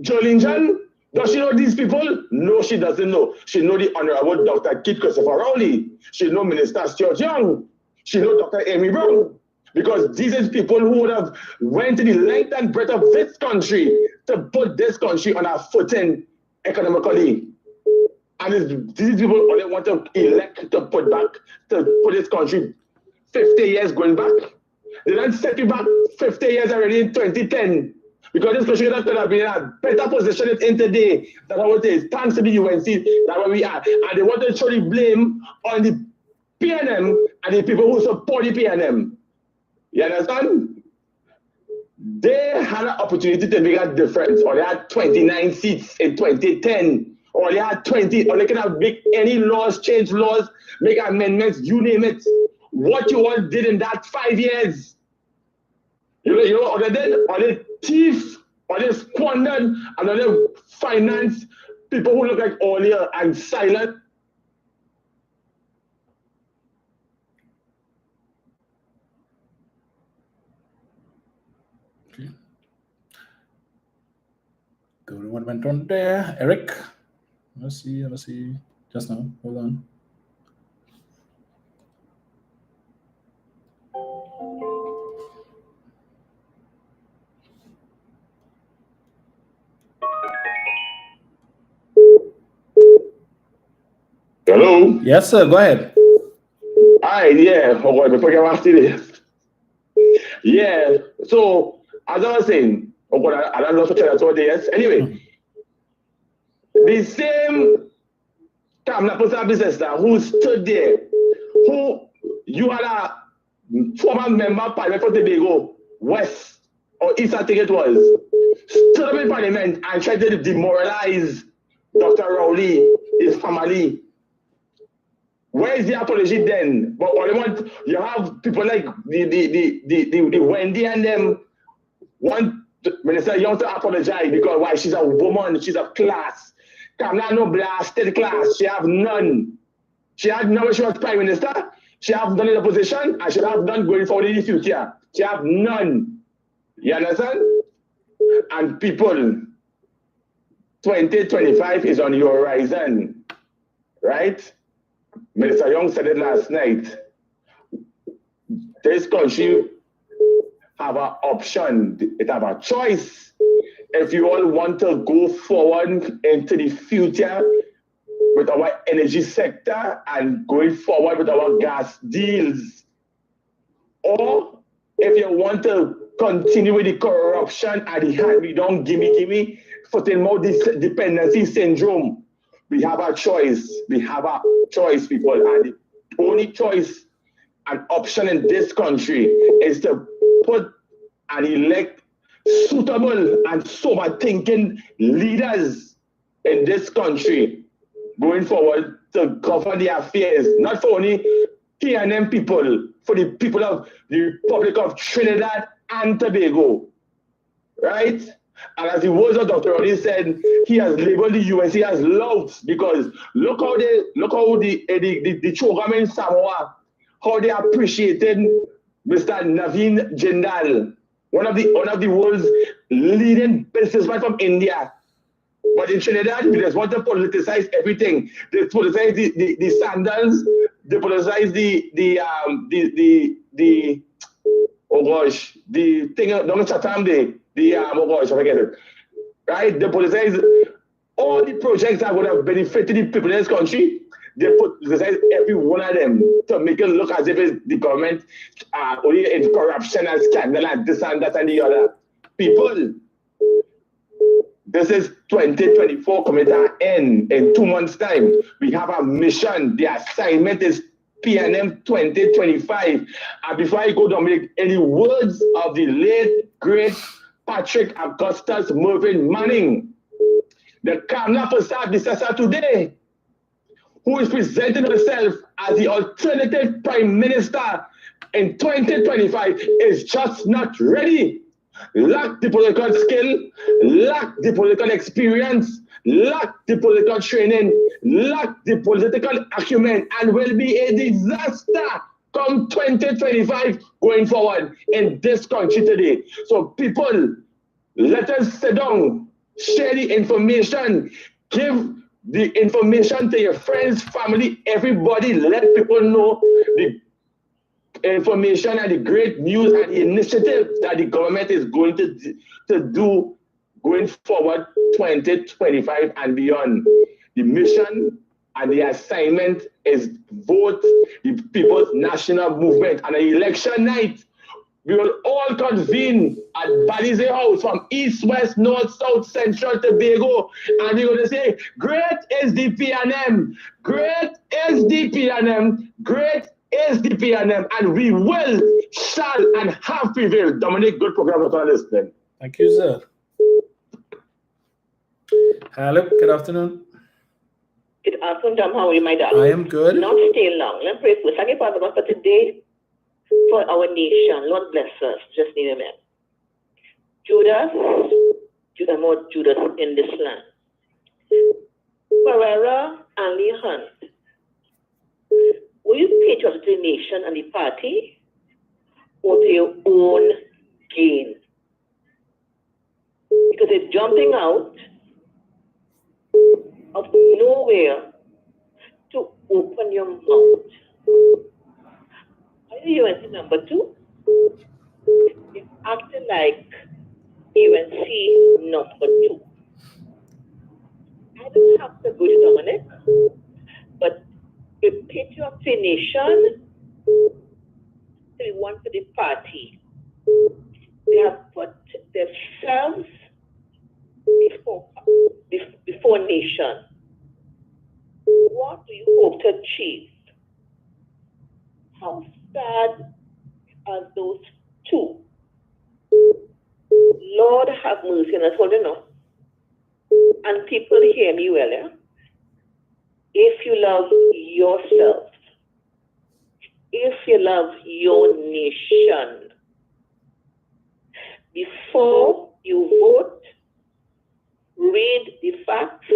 Jolinjan? Does she know these people? No, she doesn't know. She know the Honorable Dr. Kit Christopher Rowley. She know Minister Stuart Young. She know Dr. Amy Brown. Because these are people who would have went to the length and breadth of this country to put this country on a footing economically. And these people only want to elect to put this country 50 years going back. They don't set you back 50 years already in 2010. Because this country could have been in a better position in today than how it is. Thanks to the UNC, that's where we are. And they want to show the blame on the PNM and the people who support the PNM. You understand? They had an opportunity to make a difference, or they had 29 seats in 2010, or they had 20, or they could have make any laws, change laws, make amendments, you name it. What you all did in that 5 years. You know what they did? Or they thief, or they squandered, and or they finance people who look like Olia and silent. Okay. Go to what went on there. Eric. Let's see. Just now. Hold on. Hello? Yes, sir. Go ahead. Hi, yeah. Oh, before you ask this. Yeah. So, as I was saying, I don't know what to tell you. Yes. Anyway, the same Kamala business who stood there, who you had a former member of Parliament for Tobago, West or East, I think it was, stood up in Parliament and tried to demoralize Dr. Rowley, his family. Where is the apology then? But you have people like the Wendy and them want Minister Young to apologize because why? She's a woman, she's a class. Kamala no blasted class. She have none. She had none when she was Prime Minister. She have none in the position, and she have none going forward in the future. She have none. You understand? And people, 2025 is on your horizon, right? Minister Young said it last night. This country have an option, it have a choice. If you all want to go forward into the future with our energy sector and going forward with our gas deals, or if you want to continue with the corruption and the hand-me-down, gimme, foot-in-mouth dependency syndrome, we have a choice. We have a choice, people. And the only choice and option in this country is to put and elect suitable and sober-thinking leaders in this country going forward to govern the affairs, not for only PNM people, for the people of the Republic of Trinidad and Tobago, right? And as the words of Dr. Roddy said, he has labeled the UNC as louts because look how the Chogamen in Samoa, how they appreciated Mr. Naveen Jindal, one of the world's leading businessmen from India. But in Trinidad, we just want to politicize everything. They politicize the sandals, they politicize the oh gosh, the thing don't Chatham Day, oh gosh, I forget it. Right? They politicize all the projects that would have benefited the people in this country. They politicize every one of them to make it look as if it's the government only in corruption and scandal and this and that and the other. People, this is 2024 coming to an end in 2 months' time. We have a mission. The assignment is PNM 2025. And before I go, Dominic, any words of the late, great Patrick Augustus Mervyn Manning, the Kamala Prasad successor today, who is presenting herself as the alternative prime minister in 2025, is just not ready. Lack the political skill, lack the political experience, lack the political training, lack the political acumen, and will be a disaster come 2025 going forward in this country today. So people, let us sit down, share the information, give the information to your friends, family, everybody. Let people know the information and the great news and the initiative that the government is going to do going forward 2025 and beyond. The mission and the assignment is vote the People's National Movement. And on election night, we will all convene at Balize House from east, west, north, south, central, Tobago, and we're going to say, great is the PNM, great is the PNM, great is the PNM, and we will, shall, and have prevailed. Dominic, good program for listening. Thank you, sir. Hello, good afternoon. Good afternoon, Dom. How are you, my darling? I am good. Not stay long. Let's pray for Thank you, Father God, for today, for our nation. Lord bless us. Just need a minute. Judas in this land. Pereira and Lee Hunt. Will you patriotic to the nation and the party, or to your own gain? Because it's jumping out of nowhere to open your mouth. Are you UNC number 2? It's acting like UNC number 2. I don't have to go to Dominic, but the patriotic nation, they want for the party. They have put themselves before nation. What do you hope to achieve? How sad are those two? Lord have mercy on us, hold on. And people hear me well, yeah? If you love yourself, if you love your nation, before you vote, read the facts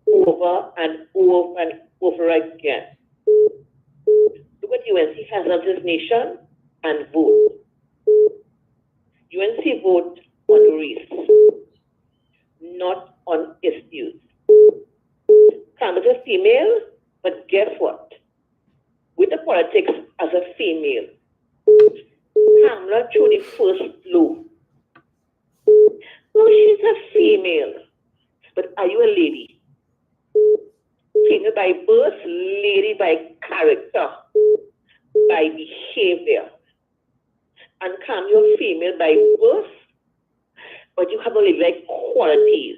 over and over and over again. Look at UNC has of this nation and vote. UNC vote on race, not on issues. Kam is a female, but guess what? With the politics as a female, Kamala threw the first blow. No, she's a female. But are you a lady? Female by birth, lady by character, by behavior. and come you're female by birth, but you have only like qualities,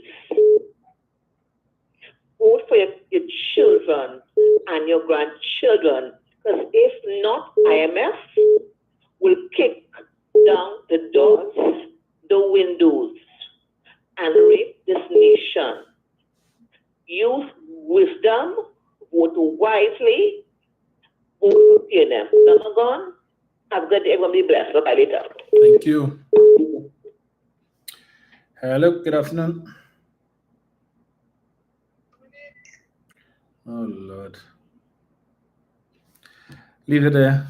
both for your children and your grandchildren. Because if not, IMF will kick down the doors, the windows, and rape this nation. Use wisdom, vote wisely, vote for PNM. Namagon, have a good day, everyone be blessed. Bye later. Thank you. Hello, good afternoon. Oh, Lord. Leave it there.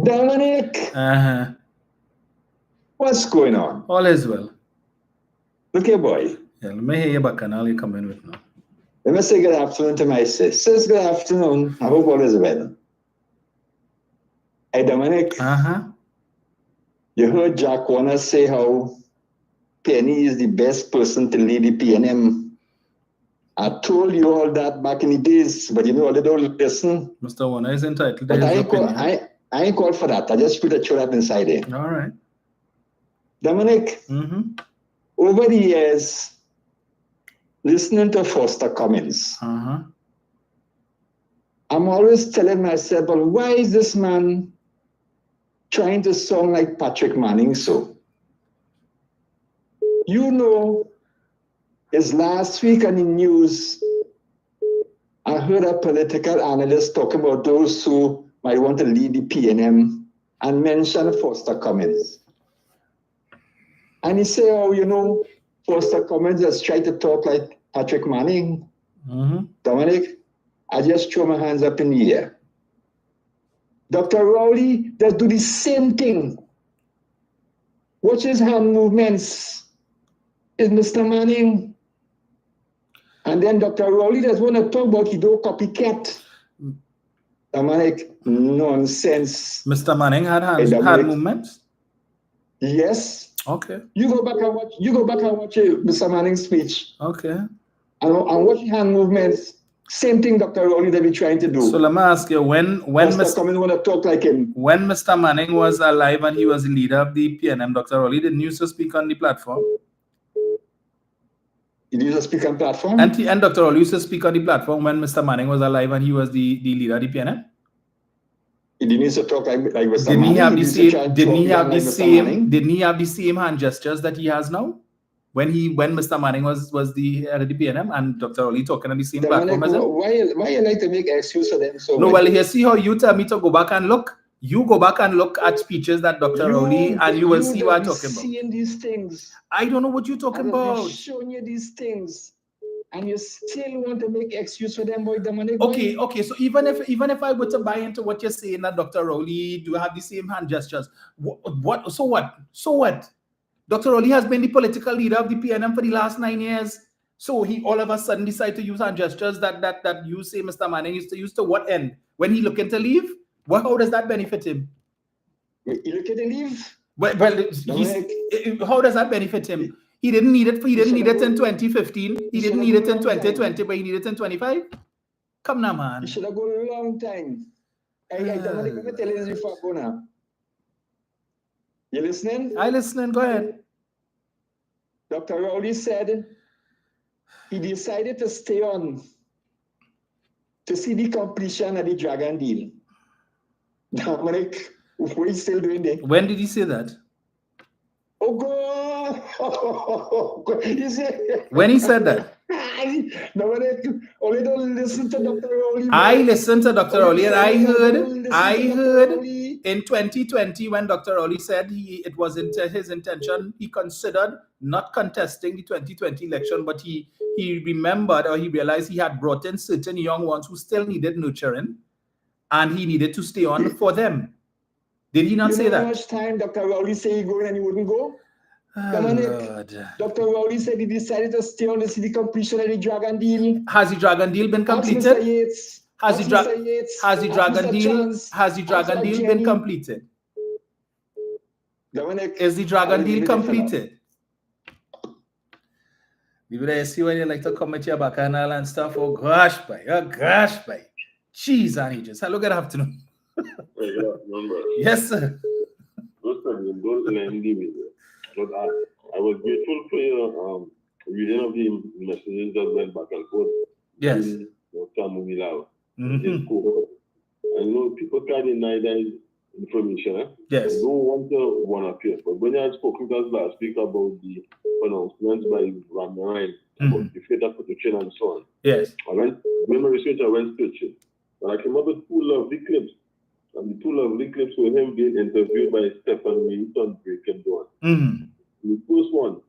Dominic, what's going on? All is well. Look here, boy. Yeah, let me hear you back and I'll come in with now. Let me say good afternoon to my sisters. Good afternoon. I hope all is well. Hey, Dominic. You heard Jack Warner say how Penny is the best person to lead the PNM. I told you all that back in the days, but you know, they don't listen. Mr. Warner is entitled to but his opinion. I ain't called for that. I just put a show that inside there. All right. Dominic, over the years, listening to Foster Cummins, I'm always telling myself, but why is this man trying to sound like Patrick Manning so? You know, it's last week on the news, I heard a political analyst talking about those who might want to lead the PNM and mention Foster Cummins. And he said, oh, you know, Foster Cummins has tried to talk like Patrick Manning. Dominic, I just throw my hands up in the air. Dr. Rowley does do the same thing. Watch his hand movements. Is Mr. Manning. And then Dr. Rowley does want to talk about he don't copycat. Dominic, nonsense. Mr. Manning had hand movements? Yes. Okay. You go back and watch Mr. Manning's speech. Okay. And watch hand movements. Same thing Dr. Rowley they be trying to do. So let me ask you, when Mr. Cummins want to talk like him. When Mr. Manning was alive and he was the leader of the PNM, Dr. Rowley didn't used to speak on the platform. He used to speak on platform? And Dr. Rowley used to speak on the platform when Mr. Manning was alive and he was the leader of the PNM? He didn't used to talk like Mr. Didn't Manning. He have the same, didn't he have the same hand gestures that he has now? When Mr. Manning was the head of the PNM and Dr. Rowley talking on the same platform as him? Why you like to make excuse for them so No, much? well, here, see how you tell me to go back and look. You go back and look at speeches that Dr. Rowley and you will see what I'm talking about. Seeing these things. I don't know what you're talking about. I'm showing you these things. And you still want to make excuse for them, boy, Dominic. Okay. So even if I were to buy into what you're saying that Dr. Rowley do have the same hand gestures, what? So what? Dr. Rowley has been the political leader of the PNM for the last 9 years. So he all of a sudden decided to use hand gestures that you say Mr. Manning used to use to what end? When he looking to leave? How does that benefit him? He looking to leave? Well, how does that benefit him? He didn't need it. He didn't need it in 2015. He didn't need it in 2020, but he needed it in 25. Come now, man. You should have gone a long time. Hey, Dominic, let me tell you this before I go now. You listening? I listening. Go ahead. Dr. Rowley said he decided to stay on to see the completion of the Dragon deal. Dominic, what are you still doing there? When did he say that? Oh, God. When he said that? Dominic, only don't listen to Dr. Rowley. I listened to Dr. Rowley and I heard in 2020 when Dr. Rowley said it was his intention, he considered not contesting the 2020 election, but he remembered or he realized he had brought in certain young ones who still needed nurturing and he needed to stay on for them. Did he not say that? How much time Dr. Rowley said he going and he wouldn't go? Dr. Rowley said he decided to stay on to see the completion of the Dragon deal. Has the Dragon deal been completed? Has the Dragon deal been completed? Dominic, is the Dragon deal completed? You see when you like to come at your back and stuff. Oh gosh, boy. Jeez, and ages. Hello, good afternoon. Yes, sir. lengthy, but I was grateful for your reading of the messages that went back and forth. Yes. I know people can't deny that information. Yes. I don't want to one-appear, but when I had spoken to us last week about the announcements by Ryan about the fate of Petrotrin and so on. Yes. When my research, I went searching, and I came up with two lovely clips. And the two lovely clips were him being interviewed by Stephen Reed on Breaking Dawn. The first one,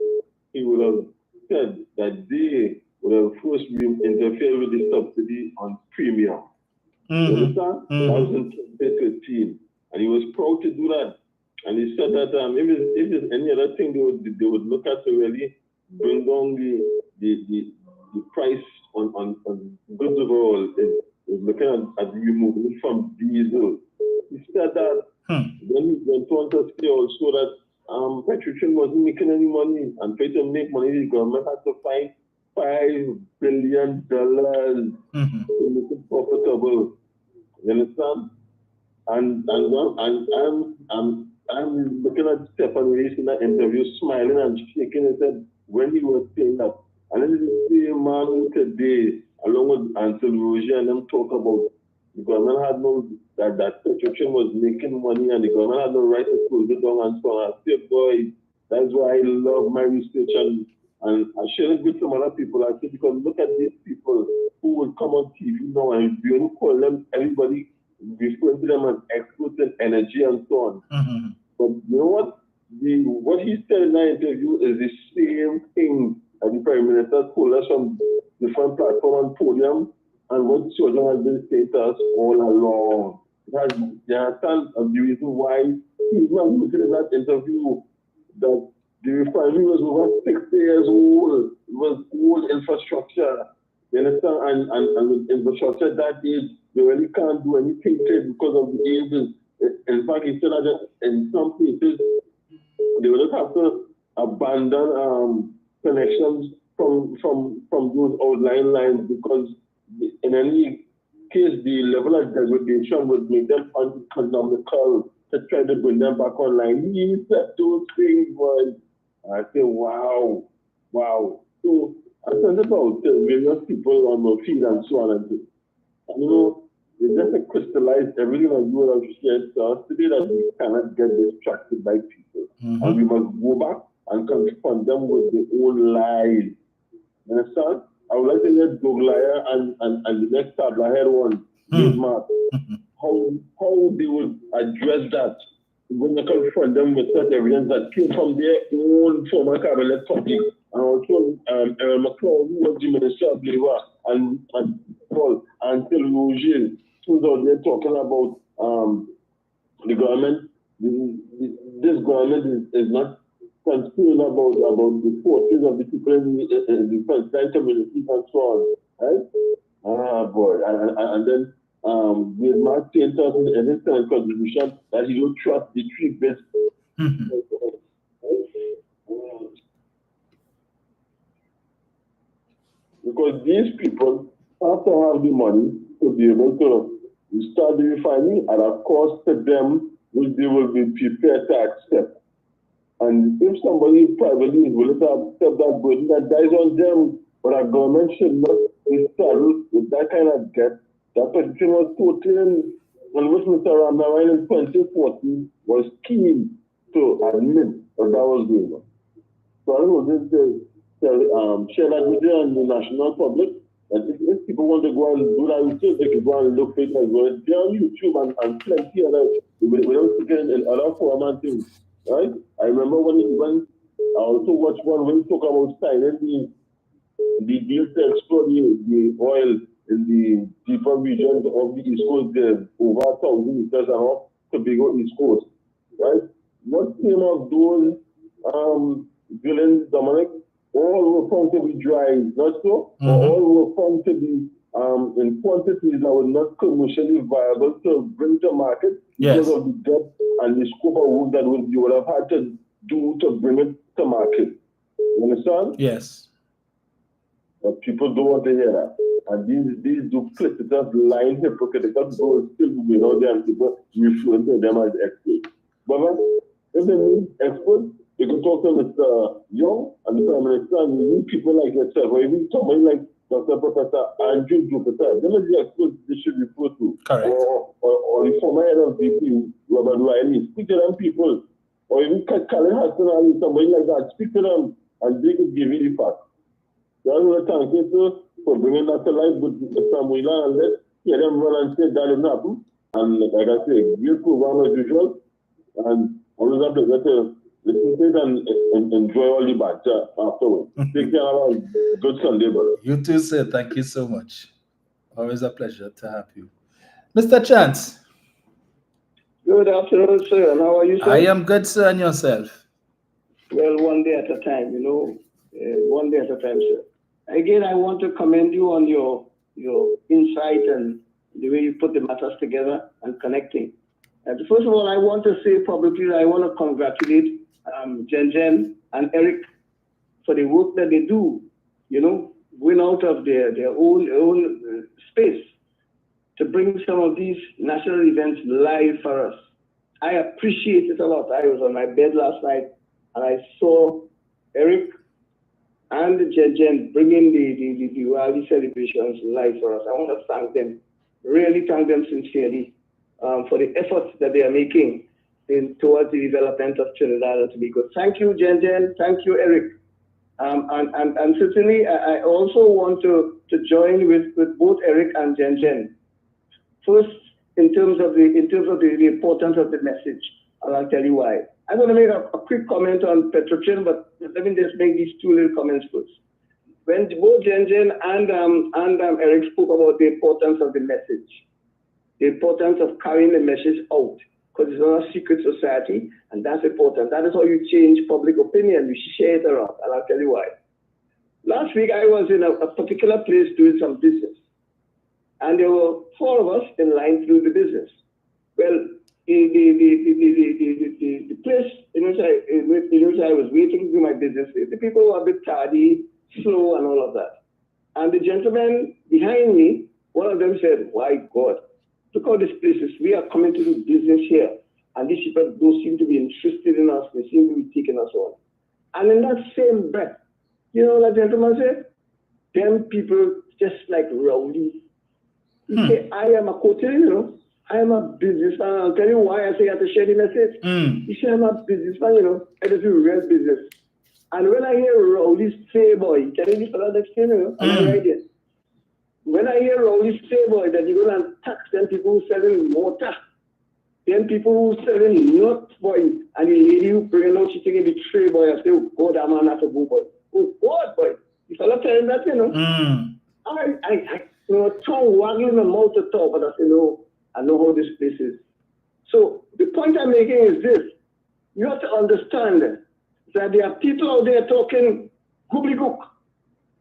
he would have said that they would have first interfered with the subsidy on premium. You understand? That was in 2013. And he was proud to do that. And he said that if there's any other thing they would look at to really bring down the price on goods overall is looking at removing it from diesel. He said that then he went on to say also that Petrotrin wasn't making any money, and for to make money, the government had to find $5 billion to make it profitable. You understand? And I'm looking at Stephen Rees in that interview, smiling and shaking his head when he was saying that. And then the same man today, along with Ansel Roger, and them talk about the government had no that Petrotrin was making money, and the government had no right to close it down and so on. I said, boy, that's why I love my research, and I share it with some other people. I said, because look at these people who would come on TV now, and we only call them, everybody referring to them as experts in energy and so on. But you know what? What he said in that interview is the same thing that the Prime Minister told us from different platform and podium, and what Sojan has been saying to us all along. You understand the reason why he was looking at that interview, that the refinery was over 60 years old. It was old infrastructure. You understand? And with infrastructure that age, they really can't do anything to it because of the ages. In fact, he said that in some places, they will just have to abandon connections from those outlying lines, because in any case, the level of degradation would make them uneconomical to try to bring them back online. He said those things, boys. I say, wow. So I said about various people on my feed and so on. And you know, it's just crystallized everything that you would have shared to us today, that we cannot get distracted by people. And we must go back and confront them with their own lies. You understand? I would like to get Doglaya and the next tabla head one, Mark, how they would address that when they confront them with such evidence that came from their own former cabinet topic. And also McCloud, who was the Minister of Labour, and Paul Ansel Roger, who's out there talking about the government. This government is not concerned about the forces of the people in the frontline communities and so on, right? Boy, and then with Mark saying to us in his contribution that he don't trust the three best. Because these people have to have the money to be able to start the refining at a cost to them which they will be prepared to accept. And if somebody privately is willing to accept that burden, that dies on them. But our government should not be saddled with that kind of debt. That Petrotrin was totally, and which Mr. Ramaran in 2014 was keen to admit that was going on. So I don't know, share that with you and the national public. And if people want to go and do that research, they can go and look for it as well. They're on YouTube and plenty other, we don't forget in other form and things, right? I remember when I also watched one when he talk about signing the deal to explore the oil in the deeper regions of the East Coast, there, over 1,000 meters and off Tobago East Coast, right? What came of those drillings, Dominic? All were found to be dry, not so? All were found to be in quantities that were not commercially viable to bring to market because of the depth and the scope of work that you would have had to do to bring it to market. You understand? Yes. But people don't want to hear that. And these duplicitous, lying, hypocritical people still be out there and people referring to them as experts. But if if they need experts, you can talk to Mr. Young and the Prime Minister, and you need people like yourself, or even somebody like Dr. Professor Andrew Jupiter. Them are the experts they should refer to. Correct. Or the former head of BP, Robert Riley. Speak to them people. Or even Colin Hudson and somebody like that. Speak to them and they could give you the facts. So I want to thank you for bringing that to life with Mr. Muila, and let's hear them run and say that is happen. And like I say, great program as usual. And always a pleasure to listen to it and enjoy all the banter afterwards. Take care, have a good Sunday, brother. You too, sir. Thank you so much. Always a pleasure to have you. Mr. Chance. Good afternoon, sir. And how are you, sir? I am good, sir, and yourself? Well, one day at a time, one day at a time, sir. Again, I want to commend you on your insight and the way you put the matters together and connecting. First of all, I want to say publicly that I want to congratulate Jen and Eric for the work that they do, going out of their own space to bring some of these national events live for us. I appreciate it a lot. I was on my bed last night and I saw Eric and Jen bringing the Diwali celebrations live for us. I want to thank them, really thank them sincerely for the efforts that they are making towards the development of Trinidad and Tobago. Thank you, Jen. Thank you, Eric. And certainly, I also want to join with both Eric and Jen. First, in terms of the importance of the message, and I'll tell you why. I'm going to make a quick comment on Petrotrin, but let me just make these two little comments first. When both Jen and Eric spoke about the importance of the message, the importance of carrying the message out, because it's not a secret society, and that's important. That is how you change public opinion. You share it around, and I'll tell you why. Last week, I was in a particular place doing some business, and there were 4 of us in line to do the business. Well, the place in which I was waiting to do my business, the people were a bit tardy, slow, and all of that. And the gentleman behind me, one of them said, "Why God, look how this place is. We are coming to do business here, and these people don't seem to be interested in us. They seem to be taking us on." And in that same breath, that gentleman said, "Them people just like rowdy." He said, "I am a quotation, I am a businessman. I'll tell you why I say I have to share the message." He said, "I'm a businessman, I just do real business. And when I hear rowdy say boy, can you just that explain, I'm right here. When I hear rowdy say boy that you're going to tax them people who selling water, then people who selling nuts, boy, and the lady who bring out, she taking the tray, boy, I say, oh, God, that man has to go, boy. Oh, God, boy. If I'm not telling that, I tongue wagging my mouth to talk, but I say, no, I know how this place is." So the point I'm making is this. You have to understand that there are people out there talking gobbledygook,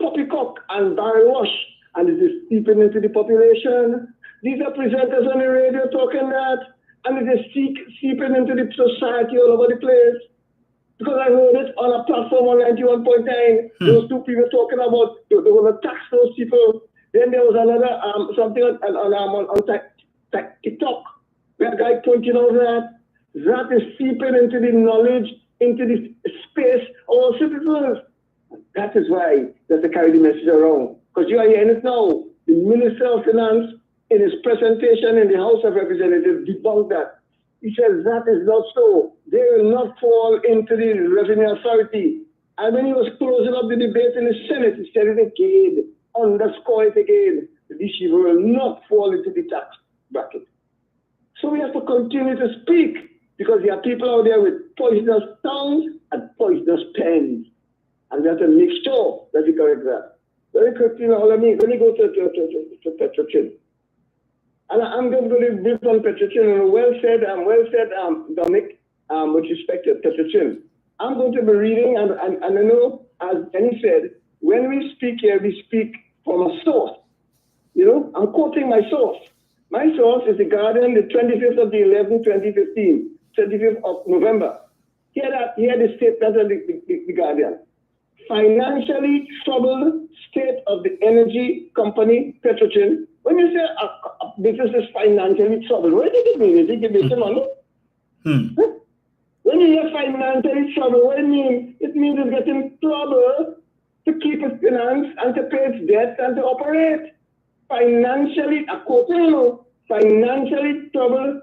poppycock, and barrel wash, and it is seeping into the population. These are presenters on the radio talking that, and it is seeping into the society all over the place. Because I heard it on a platform on 91.9, those 2 people talking about they were going to tax those people. Then there was another something on TikTok, where a guy pointed out that is seeping into the knowledge, into the space of our citizens. That is why they carry the message around. Because you are hearing it now. The Minister of Finance, in his presentation in the House of Representatives, debunked that. He says that is not so. They will not fall into the Revenue Authority. And when he was closing up the debate in the Senate, he said it again, underscore it again. These people will not fall into the tax bracket. So we have to continue to speak, because there are people out there with poisonous tongues and poisonous pens. And we have to make sure that we correct that. Very quickly now, let me go to Petrotrin. And I'm going to brief on Petrotrin. And well said, Dominic, with respect to Petrotrin. I'm going to be reading, and I know, as Danny said, when we speak here, we speak from a source. I'm quoting my source. My source is The Guardian, the 25th of the 11th, 2015, 25th of November. Here the statement of the Guardian. Financially troubled state of the energy company Petrotrin. When you say a business is financially troubled, what does it mean? Is it giving money? When you hear financially trouble, what do it mean? It means it's getting trouble to keep its finance and to pay its debts and to operate. Financially, according to financially troubled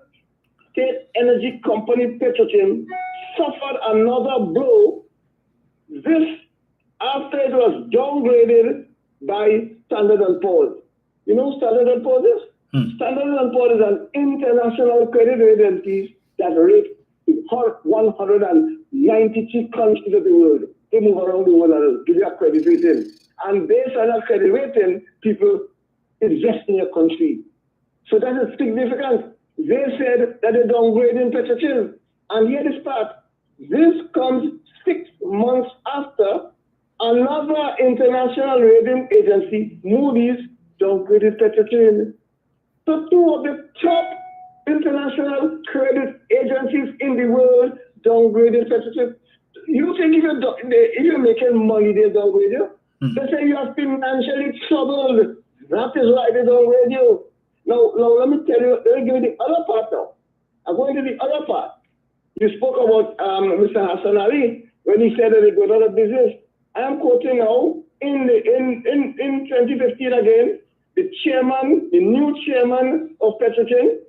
state energy company Petrotrin suffered another blow. This after it was downgraded by Standard & Poor's. You know Standard & Poor's is? Standard & Poor's is an international credit agency that rates 193 countries of the world. They move around the world and give you a credit rating. And based on that credit rating, people invest in your country. So that is significant. They said that they're downgrading Petrotrin. And here this part. This comes 6 months after another international rating agency, Moody's, downgraded Petrotrin. So 2 of the top international credit agencies in the world downgraded Petrotrin. You think if you're making money, they downgrade you? They say you are financially troubled. That is why they downgrade you. Now, let me tell you, let me give you the other part now. I'm going to the other part. You spoke about Mr. Hassan Ali when he said that they go out of business. I am quoting now in 2015 again, the new chairman of Petrotrin,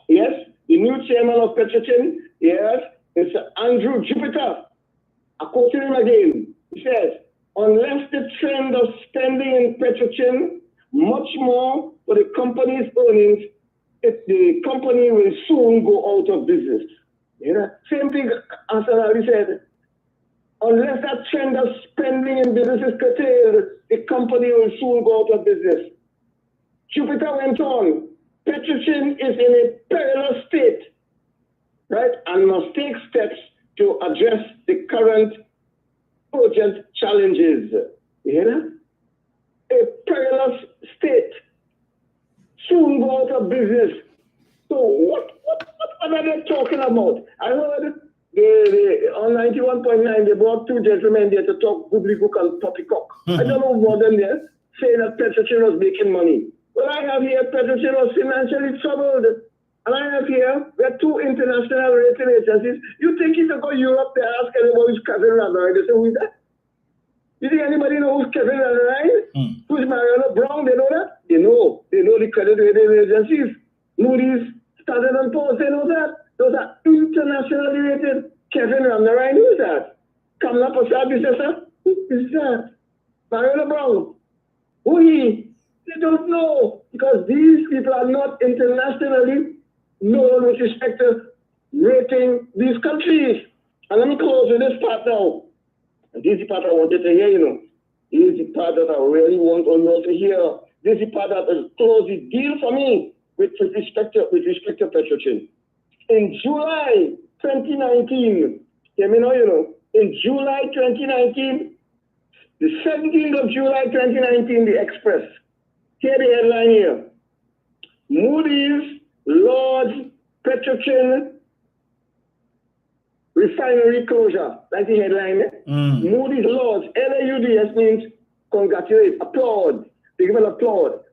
yes, the new chairman of Petrotrin, yes, Mr. Andrew Jupiter. I quote him again. He says, unless the trend of spending in Petrotrin much more for the company's earnings, the company will soon go out of business. You know, same thing as I said. Unless that trend of spending in business is curtailed, the company will soon go out of business. Jupiter went on. Petrotrin is in a perilous state, right, and must take steps to address the current urgent challenges. You hear that? A perilous state. Soon go out of business. So what are they talking about? I heard on 91.9 they brought 2 gentlemen there to talk gobbledygook and poppycock. I don't know more than there saying that Petrotrin was making money. Well, I have here Petrotrin was financially troubled. And I have here, there are 2 international rating agencies. You think if you go to Europe, they ask anybody who's Kevin Ryan, they say, who is that? You think anybody know who's Kevin Ryan? Who's Mariana Brown? They know that? They know. They know the credit rating agencies. Moody's, Standard & Poor's, they know that. Those are internationally rated. Kevin Ryan, who is that? Kamala Prasad, you say, sir? Who is that? Mariana Brown. Who he? They don't know. Because these people are not internationally known with respect to rating these countries. And let me close with this part now. And this is the part I wanted to hear, you know. This is the part that I really want you all to hear. This is the part that will close the deal for me with respect to Petrotrin. In July 2019, let me know, you know, in July 2019, the 17th of July 2019, the Express. Here the headline here. Moody's Lords Petrotrin refinery closure. That's the headline. Moody's Lords, LAUDS means congratulate, applaud. They give an applaud.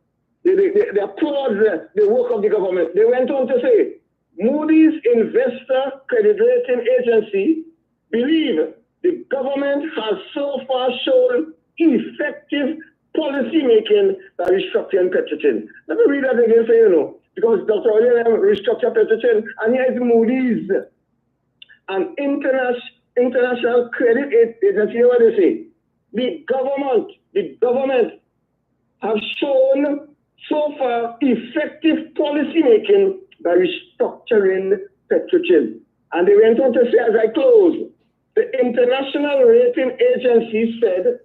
They applaud the work of the government. They went on to say, Moody's Investor Credit Rating Agency believe the government has so far shown effective policy making by restructuring Petrotrin. Let me read that again for you know, because Dr. William restructured Petrotrin, and here is Moody's, an international credit agency. What they say? The government have shown so far effective policy making by restructuring Petrotrin. And they went on to say, as I close, the international rating agency said,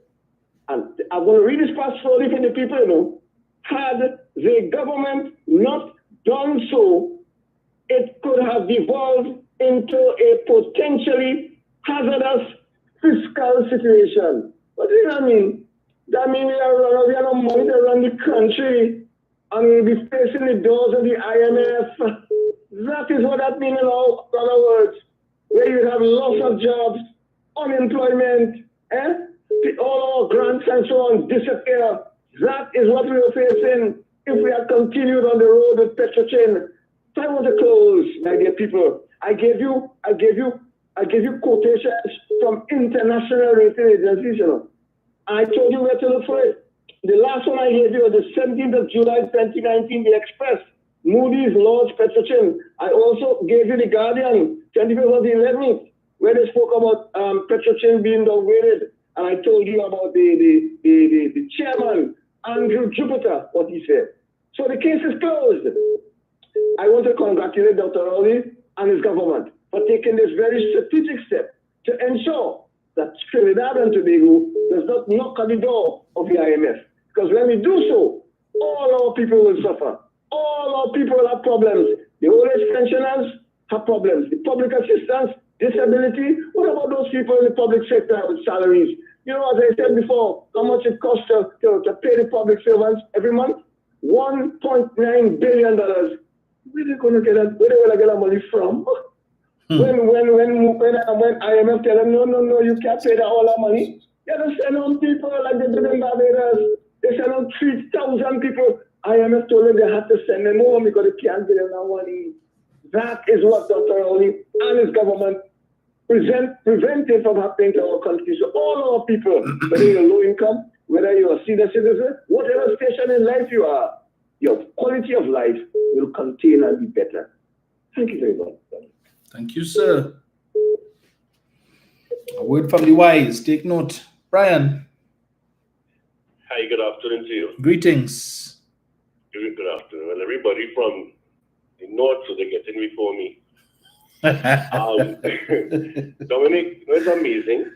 and I'm going to read this part slowly for the people, you know, had the government not done so, it could have devolved into a potentially hazardous fiscal situation. What does that mean? That means we have no money to run the country and we'll be facing the doors of the IMF. That is what that means in other words. Where you have loss of jobs, unemployment, all our grants and so on disappear. That is what we are facing if we had continued on the road with Petrotrin. So I want to close, my dear people. I gave you I give you quotations from international rating agencies, you know. I told you where to look for it. The last one I gave you was the 17th of July 2019, the Express. Moody's, Lords, Petrotrin. I also gave you the Guardian, 25th of the 11th, where they spoke about Petrotrin being downgraded. And I told you about the chairman, Andrew Jupiter, what he said. So the case is closed. I want to congratulate Dr. Rowley and his government for taking this very strategic step to ensure that Trinidad and Tobago does not knock on the door of the IMF. Because when we do so, all our people will suffer. All our people will have problems. The old age pensioners have problems. The public assistance, disability. What about those people in the public sector with salaries? You know, as I said before, how much it costs to pay the public servants every month? $1.9 billion. Where are they going to get that? Where they get that money from? When IMF tell them, no, you can't pay that all that money. You have to send on people like they did in Barbados. They send on 3,000 people. IMF told them they had to send them home because they can't get them that money. That is what Dr. Rowley and his government prevented from happening to our country. So all our people, whether you're low income, whether you're a senior citizen, whatever station in life you are, your quality of life will continue and be better. Thank you very much. Thank you, sir. A word from the wise. Take note. Brian. Hi, good afternoon to you. Greetings. Good afternoon. Well, everybody from the north, so they're getting before me. Dominic, it's amazing.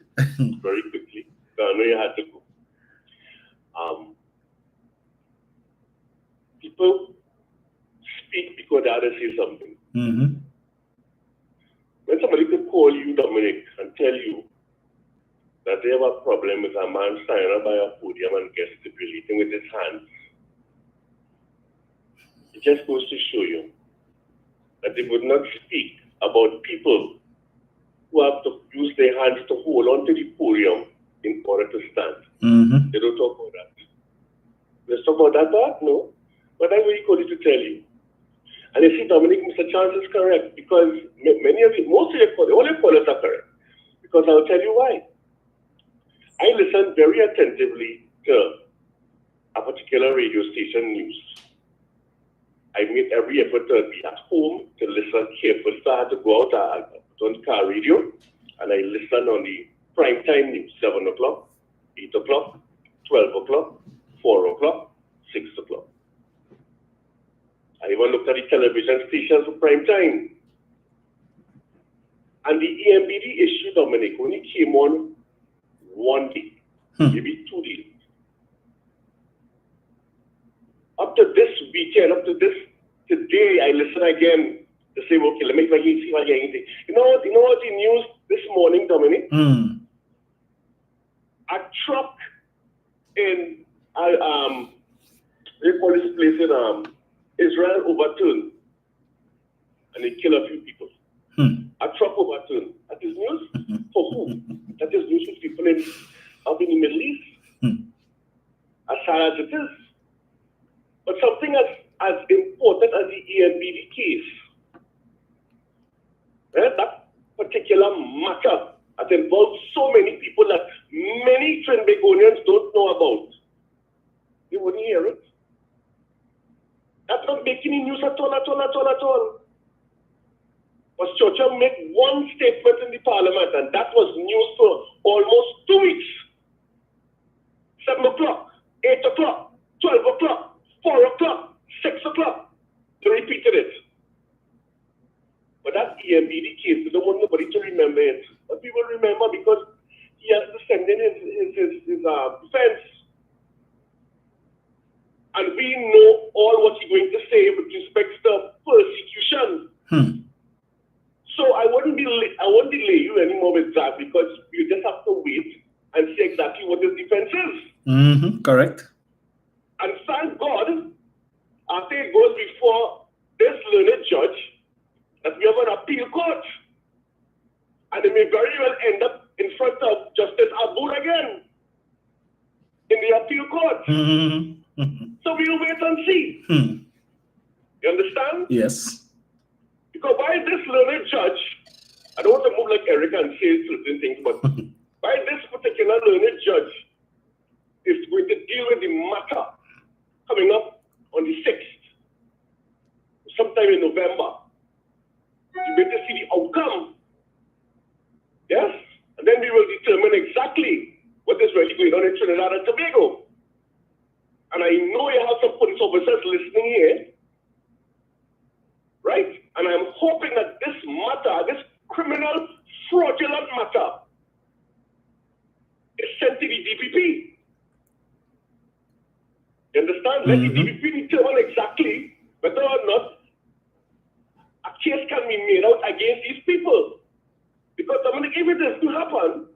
Very quickly. I know you had to go. People speak because they had to say something. Mm-hmm. When somebody could call you, Dominic, and tell you that they have a problem with a man standing up by a podium and gesticulating with his hands, it just goes to show you that they would not speak about people who have to use their hands to hold onto the podium in order to stand. Mm-hmm. They don't talk about that. Let's talk about that part? No. But I'm really calling to tell you. And you see, Dominic, Mr. Chance is correct because many of you, most of your callers, all your callers are correct. Because I'll tell you why. I listen very attentively to a particular radio station news. I made every effort to be at home to listen carefully. So I had to go out, I put on the car radio, and I listened on the prime time news, 7 o'clock, 8 o'clock, 12 o'clock, 4 o'clock, 6 o'clock. I even looked at the television stations for prime time. And the EMBD issue, Dominic, only came on one day, maybe 2 days. Up to this weekend, up to this today, I listen again to say, okay, let me see if I get anything. You know what the news this morning, Dominic? A truck in they call this place in Israel overturned, and they kill a few people. A truck overturned. That is news for who? That is news for people up in the Middle East. As sad as it is. But something as important as the EMBD case, that particular matter that involves so many people that many Trinbagonians don't know about, they wouldn't hear it. That's not making any news at all. But Churchill made one statement in the parliament, and that was news for almost 2 weeks. 7 o'clock, 8 o'clock, 12 o'clock, 4 o'clock, 6 o'clock. They repeated it. But that EMBD case, they don't want nobody to remember it. But we will remember because he has to send in his defense. And we know all what he's going to say with respect to persecution. So I won't delay you anymore with that because you just have to wait and see exactly what his defense is. Correct. And thank God, after it goes before this learned judge, that we have an appeal court. And it may very well end up in front of Justice Abboud again in the appeal court. So we'll wait and see. You understand? Yes. Because why this learned judge I don't want to move like Eric and say certain things, but by this particular learned judge is going to deal with the matter coming up on the 6th, sometime in November. You better see the outcome. Yes? And then we will determine exactly what is really going on in Trinidad and Tobago. And I know you have some police officers listening here, right? And I'm hoping that this matter, this criminal, fraudulent matter, is sent to the DPP. You understand? Let the DPP determine exactly whether or not a case can be made out against these people. Because I'm going to give it this to happen,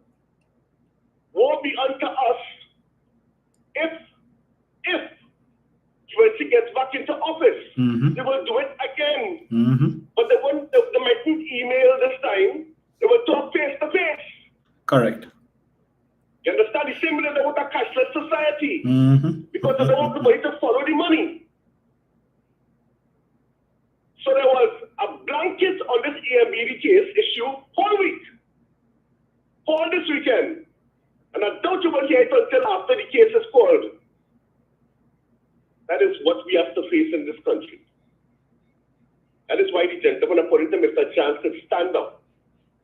woe be unto us if UNC gets back into office. They will do it again. But they mightn't email this time. They will talk face to face. Correct. You understand? The same way they want a cashless society. Because they don't want the money to follow the money. So there was a blanket on this EMBD case issue all week. All this weekend. And I doubt you will hear it until after the case is called. That is what we have to face in this country. That is why the gentleman, according to Mr. Chance, could stand up.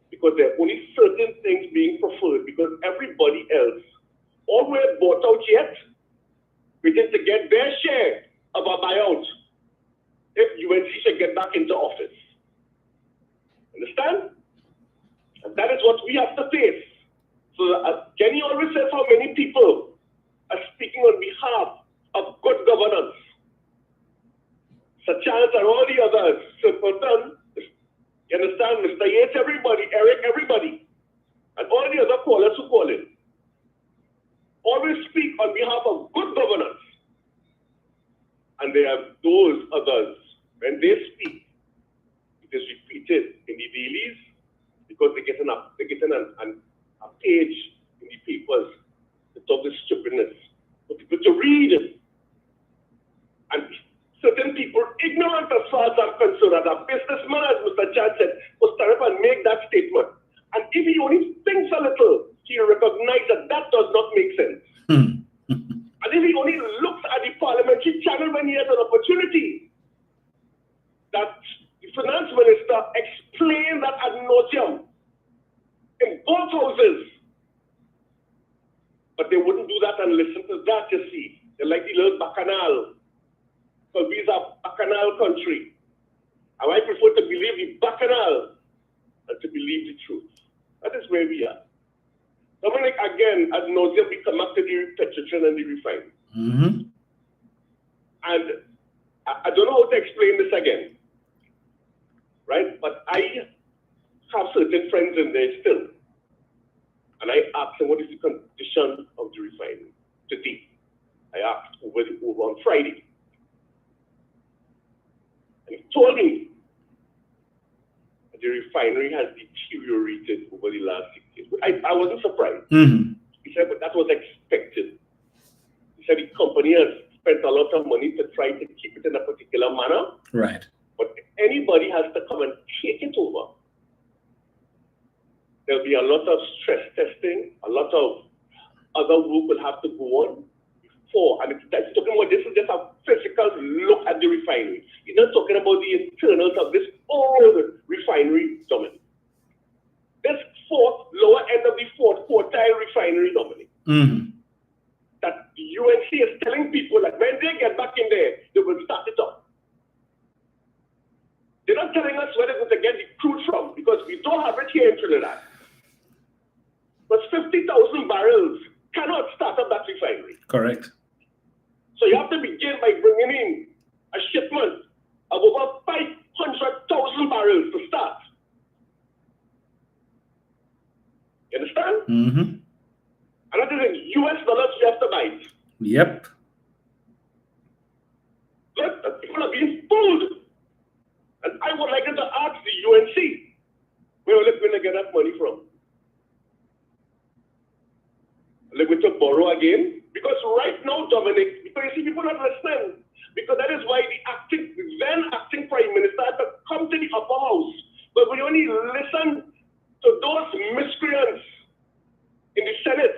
Because there are only certain things being preferred, because everybody else, all were bought out yet, waiting to get their share of a buyout if UNC should get back into office. Understand? And that is what we have to face. So Kenny always says how many people are speaking on behalf of good governance. Such as and all the others, Simpleton, you understand, Mr. Yates, everybody, Eric, everybody, and all the other callers who call in, always speak on behalf of good governance. And there are those others, when they speak, it is repeated in the dailies because they get a page in the papers to talk this stupidness for people to read. And certain people, ignorant as far as I'm concerned, as a businessman, as Mr. Chad said, will stand up and make that statement. And if he only thinks a little, he'll recognize that that does not make sense. And if he only looks at the parliamentary channel when he has an opportunity, that the finance minister explained that ad nauseum in both houses. But they wouldn't do that and listen to that, you see. They're like the little bacchanal. So we are a bacchanal country. And I prefer to believe the bacchanal than to believe the truth. That is where we are. Dominic, again, ad nauseum, we come back to the Petrotrin and the refinery. And I don't know how to explain this again, right? But I have certain friends in there still. And I asked them, what is the condition of the refinery today? I asked over on Friday. And he told me that the refinery has deteriorated over the last 6 years. I wasn't surprised. He said, but that was expected. He said the company has spent a lot of money to try to keep it in a particular manner. Right. But if anybody has to come and take it over, there'll be a lot of stress testing, a lot of other work will have to go on before. And it's talking about this is just a physical look at the refinery. He's not talking about the internals of this old refinery, Dominic. This lower end of the fourth quartile refinery, Dominic. That the UNC is telling people that when they get back in there, they will start it up. They're not telling us where they're going to get the crude from because we don't have it here in Trinidad. But 50,000 barrels cannot start up that refinery. Correct. So you have to begin by bringing in a shipment of over 500,000 barrels to start. You understand? And that is in US dollars you have to buy it. Yep. Look, people are being fooled. And I would like to ask the UNC, where are they going to get that money from? Are they going to borrow again? Because right now, Dominic, because you see, people not listening. Because that is why the then acting prime minister had to come to the upper house. But we only listen So those miscreants in the Senate,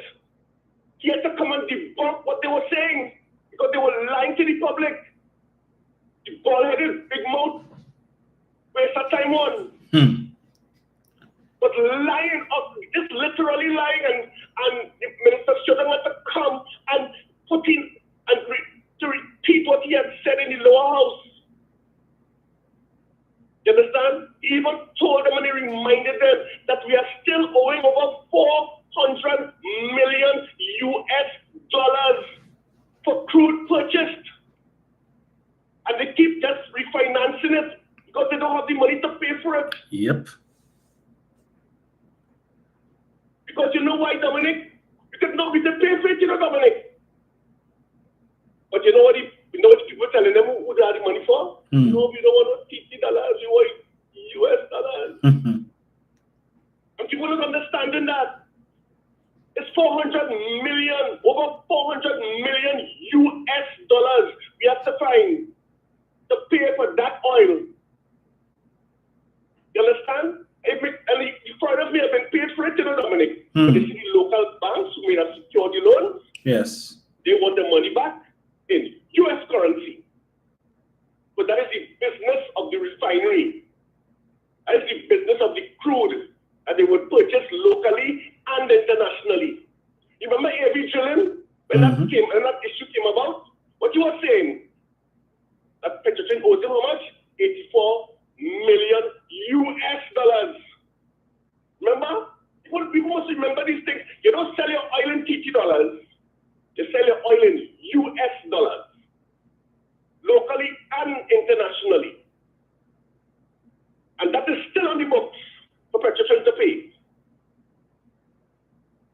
he had to come and debunk what they were saying because they were lying to the public. The bald-headed, big mouth, waste of time on. But lying, just literally lying, and the minister shouldn't have to come and put in and to repeat what he had said in the lower house. You understand? He even told them and he reminded them that we are still owing over $400 million for crude purchased. And they keep just refinancing it because they don't have the money to pay for it. Yep. Because you know why, Dominic? Because no, we can pay for it, you know, Dominic. But you know what people telling them who they have the money for? No, we don't want $50, we want US dollars. And people don't understanding that. It's $400 million, over $400 million US dollars we have to find to pay for that oil. You understand? And the foreigners may have been paid for it, you know, Dominic. But you see the local banks who may have secured the loans. Yes. They want the money back in US currency. But that is the business of the refinery. That is the business of the crude that they would purchase locally and internationally. You remember A.V. Gillen, when that issue came about? What you were saying? That Petrotrin owes him how much? $84 million US dollars. Remember? People must remember these things. You don't sell your oil in TT dollars. You sell your oil in US dollars. Locally and internationally. And that is still on the books for Petrotrin to pay.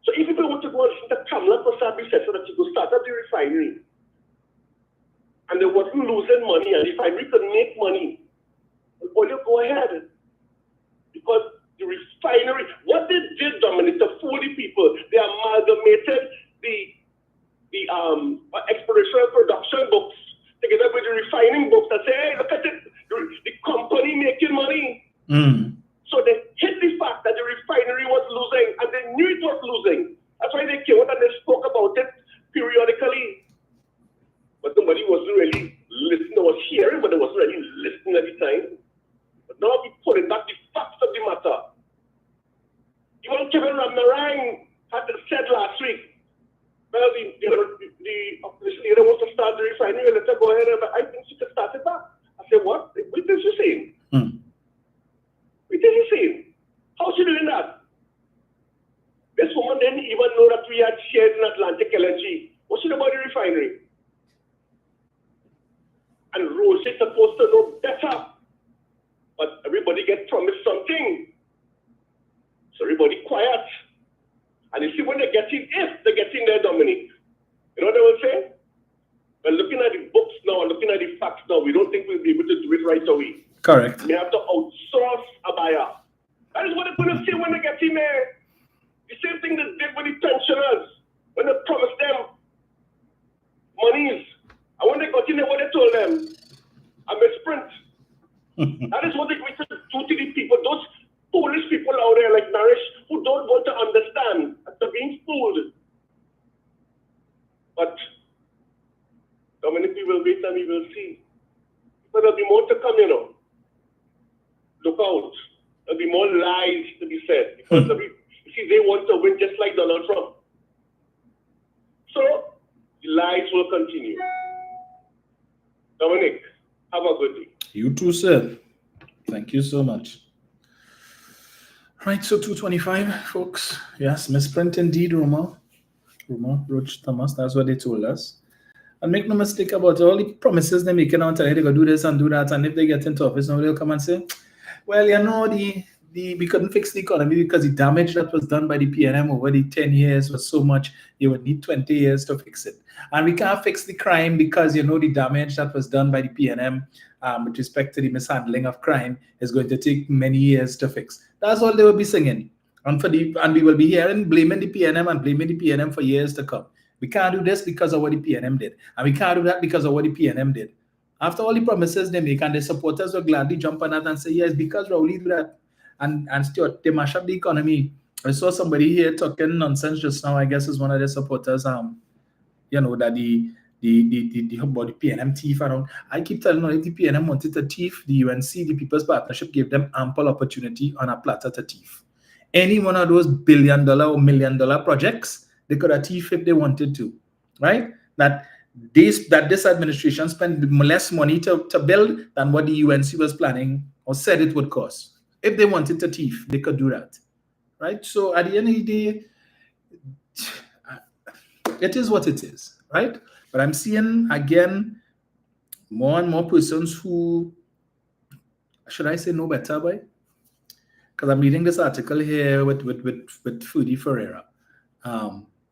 So if people want to go and listen to Kamala Prasad said so that you could start up the refinery, and they wasn't losing money, and the refinery could make money, well, you go ahead. Because the refinery, what they did, Dominic, to fool the people, they amalgamated the exploration and production books together with the refining books that say, hey, look at it, the company making money. So they hid the fact that the refinery was losing, and they knew it was losing. That's why they came out and they spoke about it periodically. But nobody wasn't really listening. They was hearing, but they wasn't really listening at the time. But now we putting back the facts of the matter. Even Kevin Ramarang had said last week, well, the opposition leader wants to start the refinery, let her go ahead, and I think she can start it back. I said, what? What is she saying? What is she saying? How is she doing that? This woman didn't even know that we had shares in Atlantic LNG. What's she about the refinery? And Rose is supposed to know better. But everybody gets promised something. So everybody quiet. And you see when they're getting, if they're getting there, Dominic, you know what they will say? Well, looking at the books now, looking at the facts now, we don't think we'll be able to do it right away. Correct. We have to outsource a buyer. That is what they're going to say when they get in there. The same thing they did with the pensioners. When they promised them monies. And when they got in there, what they told them? I'm a sprint. That is what they should do to the people. Those foolish people out there like Narish who don't want to understand that they're being fooled. But Dominic, we will wait and we will see. But there'll be more to come, you know. Look out. There'll be more lies to be said. Because you see, they want to win just like Donald Trump. So the lies will continue. Dominic, have a good day. You too, sir. Thank you so much. Right, so 225, folks. Yes, misprint indeed, Roma, Roach, Thomas, that's what they told us. And make no mistake about it, all the promises they're making out today, they're going to do this and do that, and if they get into office now, they'll come and say, well, you know, we couldn't fix the economy because the damage that was done by the PNM over the 10 years was so much, you would need 20 years to fix it. And we can't fix the crime because, you know, the damage that was done by the PNM with respect to the mishandling of crime is going to take many years to fix. That's all they will be singing. And we will be hearing blaming the PNM and blaming the PNM for years to come. We can't do this because of what the PNM did. And we can't do that because of what the PNM did. After all the promises they make, and the supporters will gladly jump on that and say, yes, because Rowley do that. and Stuart, they mash up the economy. I saw somebody here talking nonsense just now. I guess is one of their supporters. You know that the about the PNM thief around. I keep telling them if the PNM wanted to thief, the UNC, the People's Partnership gave them ample opportunity on a platter to thief. Any one of those $1 billion or $1 million projects, they could have thief if they wanted to, right? That this administration spent less money to build than what the UNC was planning or said it would cost. If they wanted to thief, they could do that, right? So at the end of the day, it is what it is, right? But I'm seeing, again, more and more persons who, should I say, know better, boy? Because I'm reading this article here with Fudi Ferreira.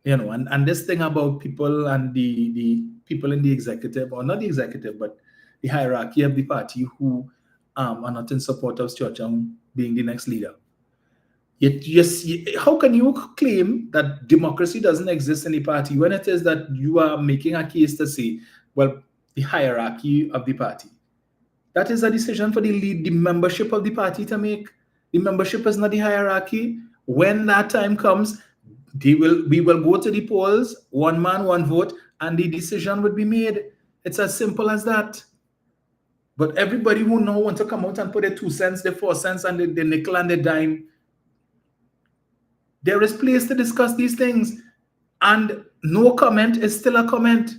You know, and this thing about people and the people in the executive, or not the executive, but the hierarchy of the party who are not in support of Stuart Young being the next leader. Yet, yes, how can you claim that democracy doesn't exist in the party when it is that you are making a case to say, well, the hierarchy of the party? That is a decision for the membership of the party to make. The membership is not the hierarchy. When that time comes, we will go to the polls, one man, one vote, and the decision would be made. It's as simple as that. But everybody who now want to come out and put their 2 cents, their 4 cents, and the nickel and the dime, there is place to discuss these things. And no comment is still a comment.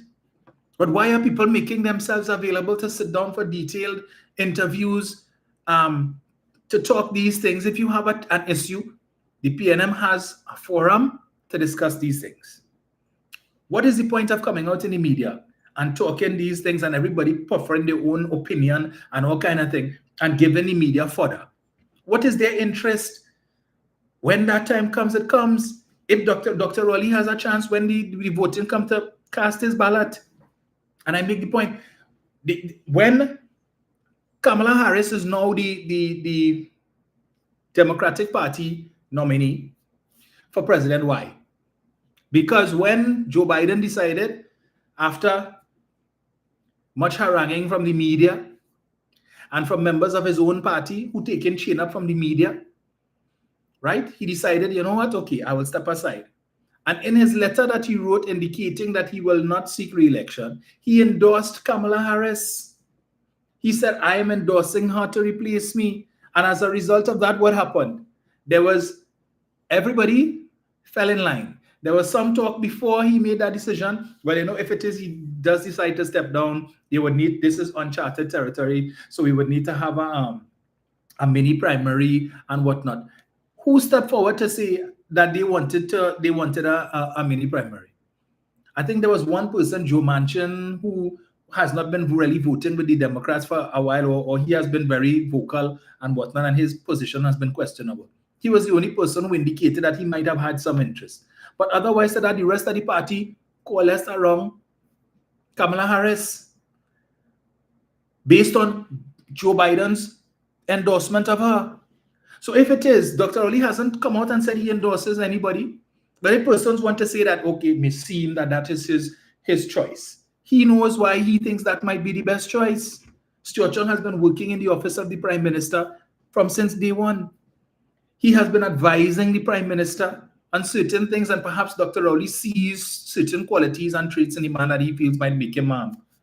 But why are people making themselves available to sit down for detailed interviews, to talk these things? If you have an issue, the PNM has a forum to discuss these things. What is the point of coming out in the media and talking these things and everybody puffering their own opinion and all kind of thing and giving the media fodder? What is their interest? When that time comes, it comes. If Dr. Rowley has a chance when the voting comes to cast his ballot, and I make the point, when Kamala Harris is now the Democratic Party nominee for president, why? Because when Joe Biden decided, after much haranguing from the media and from members of his own party who taken chain up from the media, right? He decided, you know what? Okay, I will step aside. And in his letter that he wrote indicating that he will not seek re-election, he endorsed Kamala Harris. He said, I am endorsing her to replace me. And as a result of that, what happened? Everybody fell in line. There was some talk before he made that decision. Well, you know, if it is he does decide to step down, this is uncharted territory. So we would need to have a mini primary and whatnot. Who stepped forward to say that they wanted a mini primary? I think there was one person, Joe Manchin, who has not been really voting with the Democrats for a while, or he has been very vocal and whatnot, and his position has been questionable. He was the only person who indicated that he might have had some interest. But otherwise, that the rest of the party coalesced around Kamala Harris based on Joe Biden's endorsement of her. So if it is, Dr. Rowley hasn't come out and said he endorses anybody, but if persons want to say that, okay, it may seem that is his choice. He knows why he thinks that might be the best choice. Stuart Young has been working in the office of the Prime Minister since day one. He has been advising the Prime Minister on certain things, and perhaps Dr. Rowley sees certain qualities and traits in the man that he feels might make him,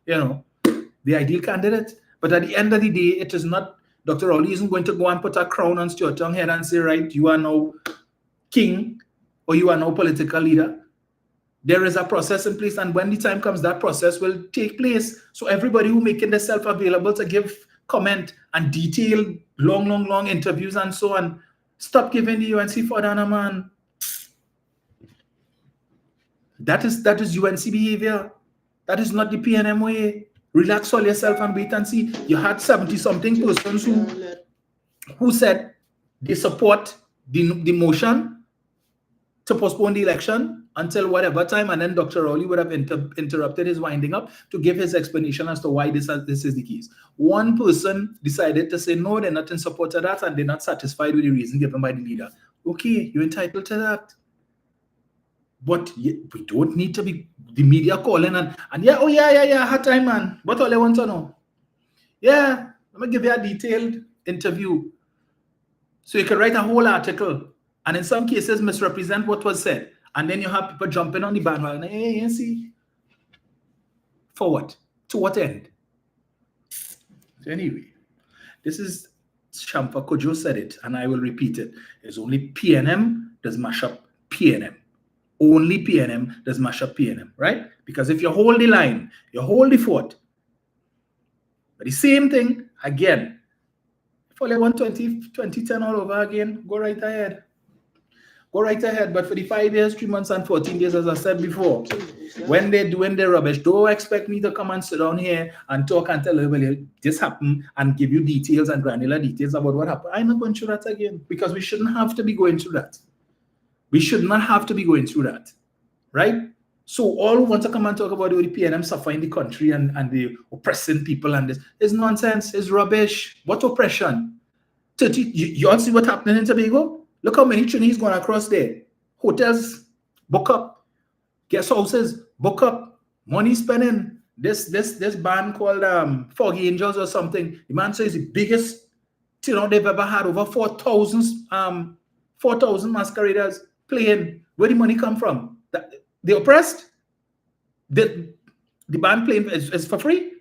the ideal candidate. But at the end of the day, it is not. Dr. Rowley isn't going to go and put a crown on Stuart Young's head and say, right, you are now king or you are now political leader. There is a process in place, and when the time comes, that process will take place. So everybody who making themselves available to give comment and detailed long interviews and so on, stop giving the UNC for Dana, man. That is UNC behavior. That is not the PNM way. Relax all yourself and wait and see. You had 70-something persons who said they support the motion to postpone the election until whatever time, and then Dr. Rowley would have interrupted his winding up to give his explanation as to why this is the case. One person decided to say, no, they're not in support of that, and they're not satisfied with the reason given by the leader. Okay, you're entitled to that. But we don't need to be the media calling and hard time, man. What all I want to know? Yeah, let me give you a detailed interview. So you can write a whole article and in some cases misrepresent what was said. And then you have people jumping on the bandwagon. Hey, you see? For what? To what end? So anyway, this is Shampa Kojo said it, and I will repeat it. It's only PNM does mash up PNM. Only PNM does mash up PNM, right? Because if you hold the line, you hold the fort. But the same thing, again, if you want 2010 all over again, go right ahead. Go right ahead. But for the 5 years, 3 months, and 14 days, as I said before, when they're doing their rubbish, don't expect me to come and sit down here and talk and tell everybody this happened and give you details and granular details about what happened. I'm not going through that again because we shouldn't have to be going through that. We should not have to be going through that, right? So all who want to come and talk about the PNM suffering the country and the oppressing people and this is nonsense, is rubbish. What oppression? You all see what's happening in Tobago? Look how many Chinese going across there. Hotels, book up. Guest houses, book up. Money spending. This band called Foggy Angels or something. The man says the biggest they've ever had, over 4,000 masqueraders playing. Where the money come from? The oppressed? The band playing is for free?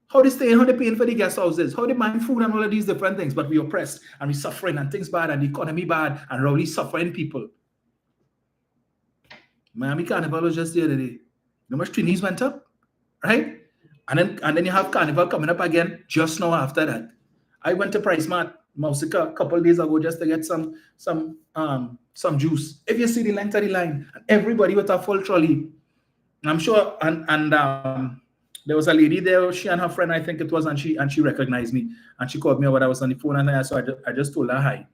How they staying, how they paying for the guest houses, how they buying food and all of these different things, but we oppressed and we suffering and things bad and the economy bad and really suffering people. Miami Carnival was just the other day. You know how much Chinese went up? Right? And then you have Carnival coming up again just now after that. I went to Price Mart, Mausica, a couple of days ago just to get some juice. If you see the length of the line, and everybody with a full trolley. I'm sure, there was a lady there, she and her friend, I think it was, and she recognized me. And she called me when I was on the phone, and I just told her hi.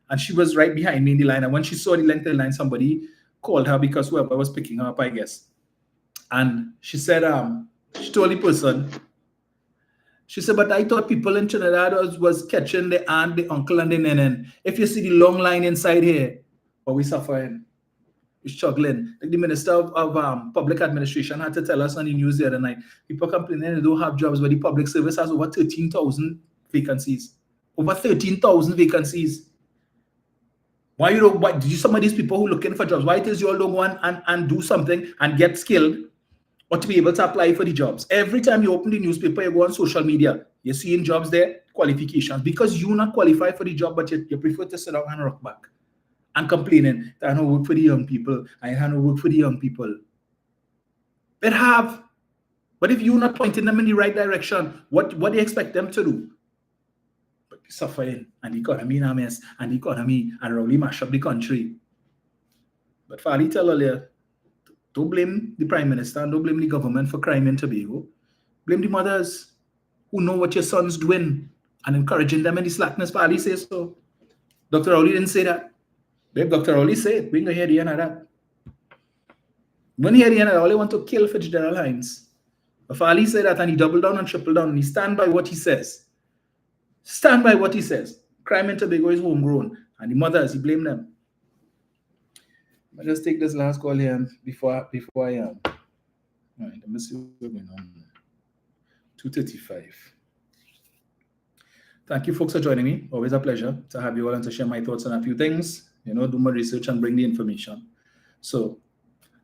And she was right behind me in the line. And when she saw the length of the line, somebody called her because whoever was picking her up, I guess. And she said, she told the person, she said, but I thought people in Trinidad was catching the aunt, the uncle, and the nenen. If you see the long line inside here, but we suffering. We're struggling. Like the Minister of Public Administration had to tell us on the news the other night. People complaining they don't have jobs, but the public service has over 13,000 vacancies. Over 13,000 vacancies. Why some of these people who are looking for jobs, why it is you all don't go and do something and get skilled or to be able to apply for the jobs? Every time you open the newspaper, you go on social media, you're seeing jobs there, qualifications. Because you're not qualified for the job, but you prefer to sit down and rock back. And complaining that I don't work for the young people. I don't work for the young people. But if you're not pointing them in the right direction, what do you expect them to do? But suffering and the economy in a mess and the economy and really mash up the country. But Fali tell earlier, don't blame the Prime Minister and don't blame the government for crime in Tobago. Blame the mothers who know what your son's doing and encouraging them in the slackness. Fali says so. Dr. Rowley didn't say that. Babe, Dr. Rowley said, we ain't gonna hear the end of that. When he hear the end of that, all they want to kill Fitzgerald Hines. If Ali said that and he doubled down and tripled down and he stand by what he says. Stand by what he says. Crime in Tobago is homegrown. And the mothers, he blame them. I'll just take this last call here before I am. All right, let me see what's going on. 2:35. Thank you folks for joining me. Always a pleasure to have you all and to share my thoughts on a few things. Do my research and bring the information. So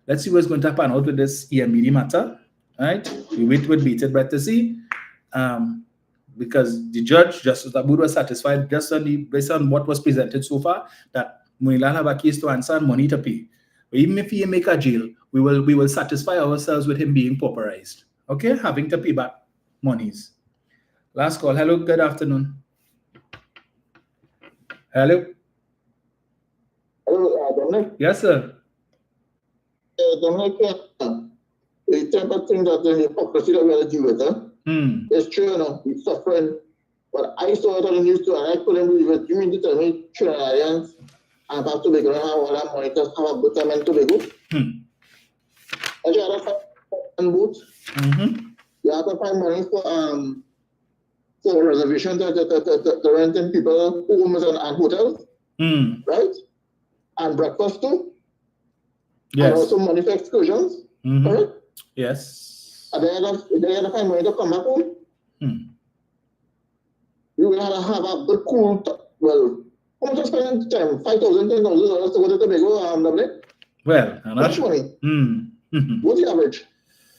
let's see what's going to pan out with this EMBD matter. All right, we wait with bated breath to see, because the judge, Justice Abud, was satisfied just based on what was presented so far that Munilal have a case to answer and money to pay. But even if he make a jail, we will satisfy ourselves with him being pauperized. Okay, having to pay back monies. Last call. Hello, good afternoon. Hello. Hello, Dominic. Yes, sir. Dominic, the type of thing that the hypocrisy that we have to deal with, it's true, we're suffering. But I saw it on the news too, and I couldn't believe it. You mean to tell me Trinidadians and about Tobago and all that money just have a good time in Tobago? And you have to find boots. You have to find money for reservation to renting people homes and hotels, right? And breakfast too. Yes. And also money for excursions. Right? Yes. And they have to find money to come back home. We will have a good cool Well, how much I spend time? $5,000, $10,000 to go to Tobago, Dominic? Well, How much money? Mm. What's the average?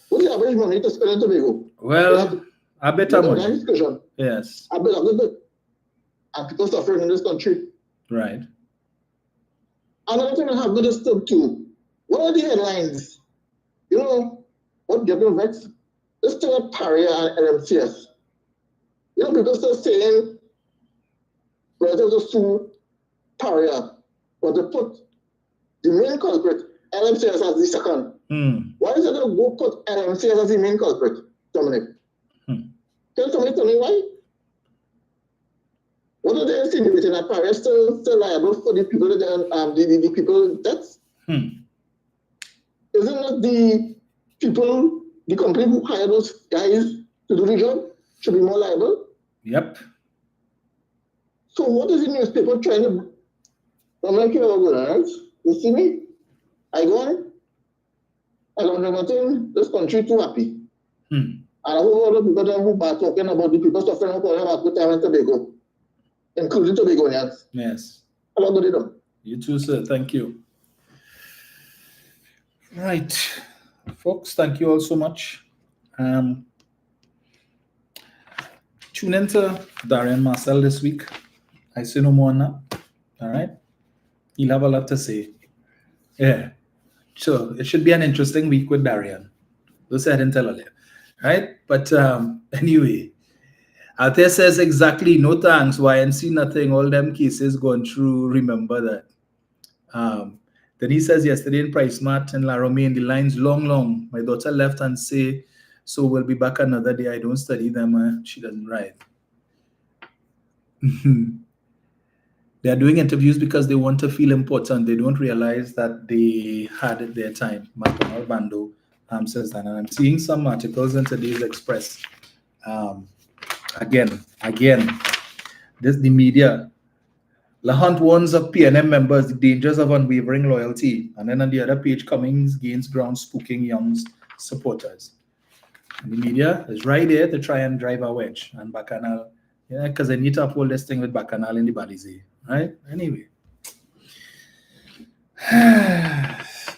What's the average money to spend in Tobago? Well, a better money. Discussion. Yes. A bit. And people suffering in this country. Right. Another thing I have understood too. What are the headlines? You know, what gets me vexed? Let's talk about Paria and LMCS. You know, people still saying relatives to sue Paria, but they put the main culprit, LMCS, as the second. Why is it going to go put LMCS as the main culprit, Dominic? Can somebody tell me why? What are they insinuating that Paria is still liable for the people the people deaths? Isn't it the people, the company who hired those guys to do the job should be more liable? Yep. So what is the newspaper trying to... I'm like, you see me? I don't think this country too happy. And I hope all the people there who are talking about the people suffering from Africa and Tobago, including Tobagonians. Yes. How about them? You too, sir. Thank you. Right. Folks, thank you all so much. Tune into Darian Marcel this week. I say no more on that. All right. He'll have a lot to say. Yeah. So it should be an interesting week with Darian. Those I didn't tell earlier. Right? But anyway, Altair says exactly, no thanks, YNC nothing, all them cases gone through, remember that. Then he says yesterday in Price Mart and La Romaine, the line's long. My daughter left and say, so we'll be back another day. I don't study them. She doesn't write. They are doing interviews because they want to feel important. They don't realize that they had their time. McDonald Bando says that. And I'm seeing some articles in today's Express. Again, the media. LaHunt warns of PNM members the dangers of unwavering loyalty. And then on the other page, Cummings gains ground spooking Young's supporters. And the media is right there to try and drive a wedge. And Bacchanal, because they need to uphold this thing with Bacchanal in the Balize. Right? Anyway.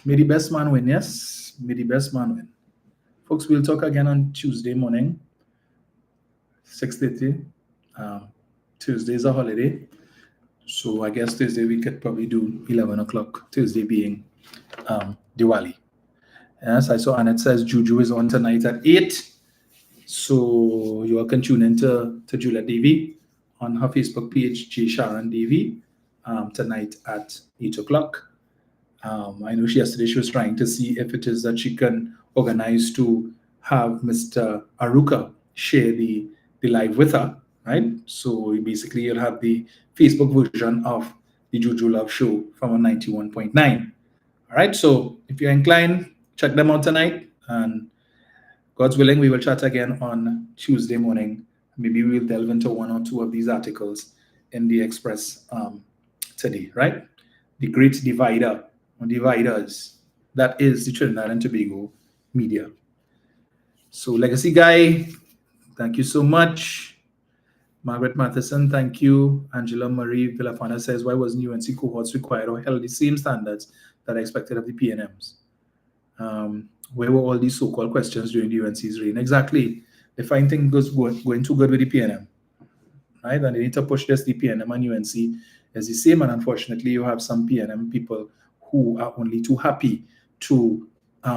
May the best man win, yes? May the best man win. Folks, we'll talk again on Tuesday morning, 6:30. Tuesday is a holiday. So I guess Thursday we could probably do 11 o'clock, Tuesday being Diwali. Yes, I saw Annette says Juju is on tonight at 8. So you all can tune in to Julia Devi on her Facebook page, J. Sharon Devi, tonight at 8 o'clock. I know yesterday she was trying to see if it is that she can organize to have Mr. Aruka share the live with her, right? So basically you'll have the Facebook version of the Juju Love Show from a 91.9. All right, so if you're inclined, check them out tonight, and God's willing, we will chat again on Tuesday morning. Maybe we'll delve into one or two of these articles in the Express today, right? The great divider or dividers, that is the Trinidad and Tobago media. So Legacy Guy, thank you so much. Margaret Matheson, thank you. Angela Marie Villafana says, why wasn't UNC cohorts required or held the same standards that I expected of the PNMs? Where were all these so-called questions during the UNC's reign? Exactly. They find things going too good with the PNM, right? And they need to push this. The PNM and UNC is the same. And unfortunately, you have some PNM people who are only too happy to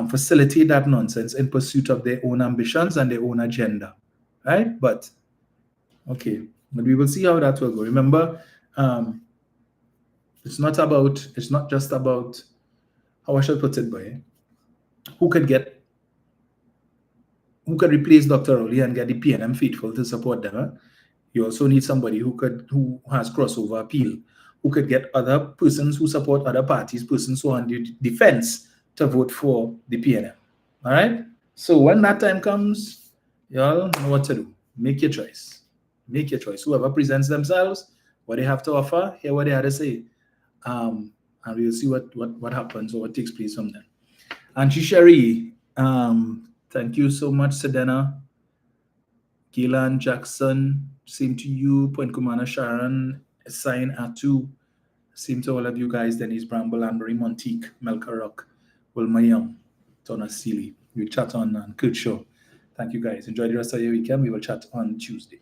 facilitate that nonsense in pursuit of their own ambitions and their own agenda, right? But okay, but we will see how that will go. Remember, it's not just about, how I should put it, boy, who could replace Dr. Rowley and get the PNM faithful to support them. Huh? You also need somebody who has crossover appeal, who could get other persons who support other parties, persons who are on the defense to vote for the PNM. All right? So when that time comes, y'all know what to do. Make your choice. Make your choice. Whoever presents themselves, what they have to offer, hear what they have to say. And we'll see what happens or what takes place from then. Angie Sherry, thank you so much, Sedena. Gillan Jackson, same to you. Point Kumana Sharon, Sign Atu. Same to all of you guys, Denise Bramble, Anne-Marie Montique, Melka Rock, Wilma Young, Donna Seeley. We chat on Kurt Show. Thank you guys. Enjoy the rest of your weekend. We will chat on Tuesday.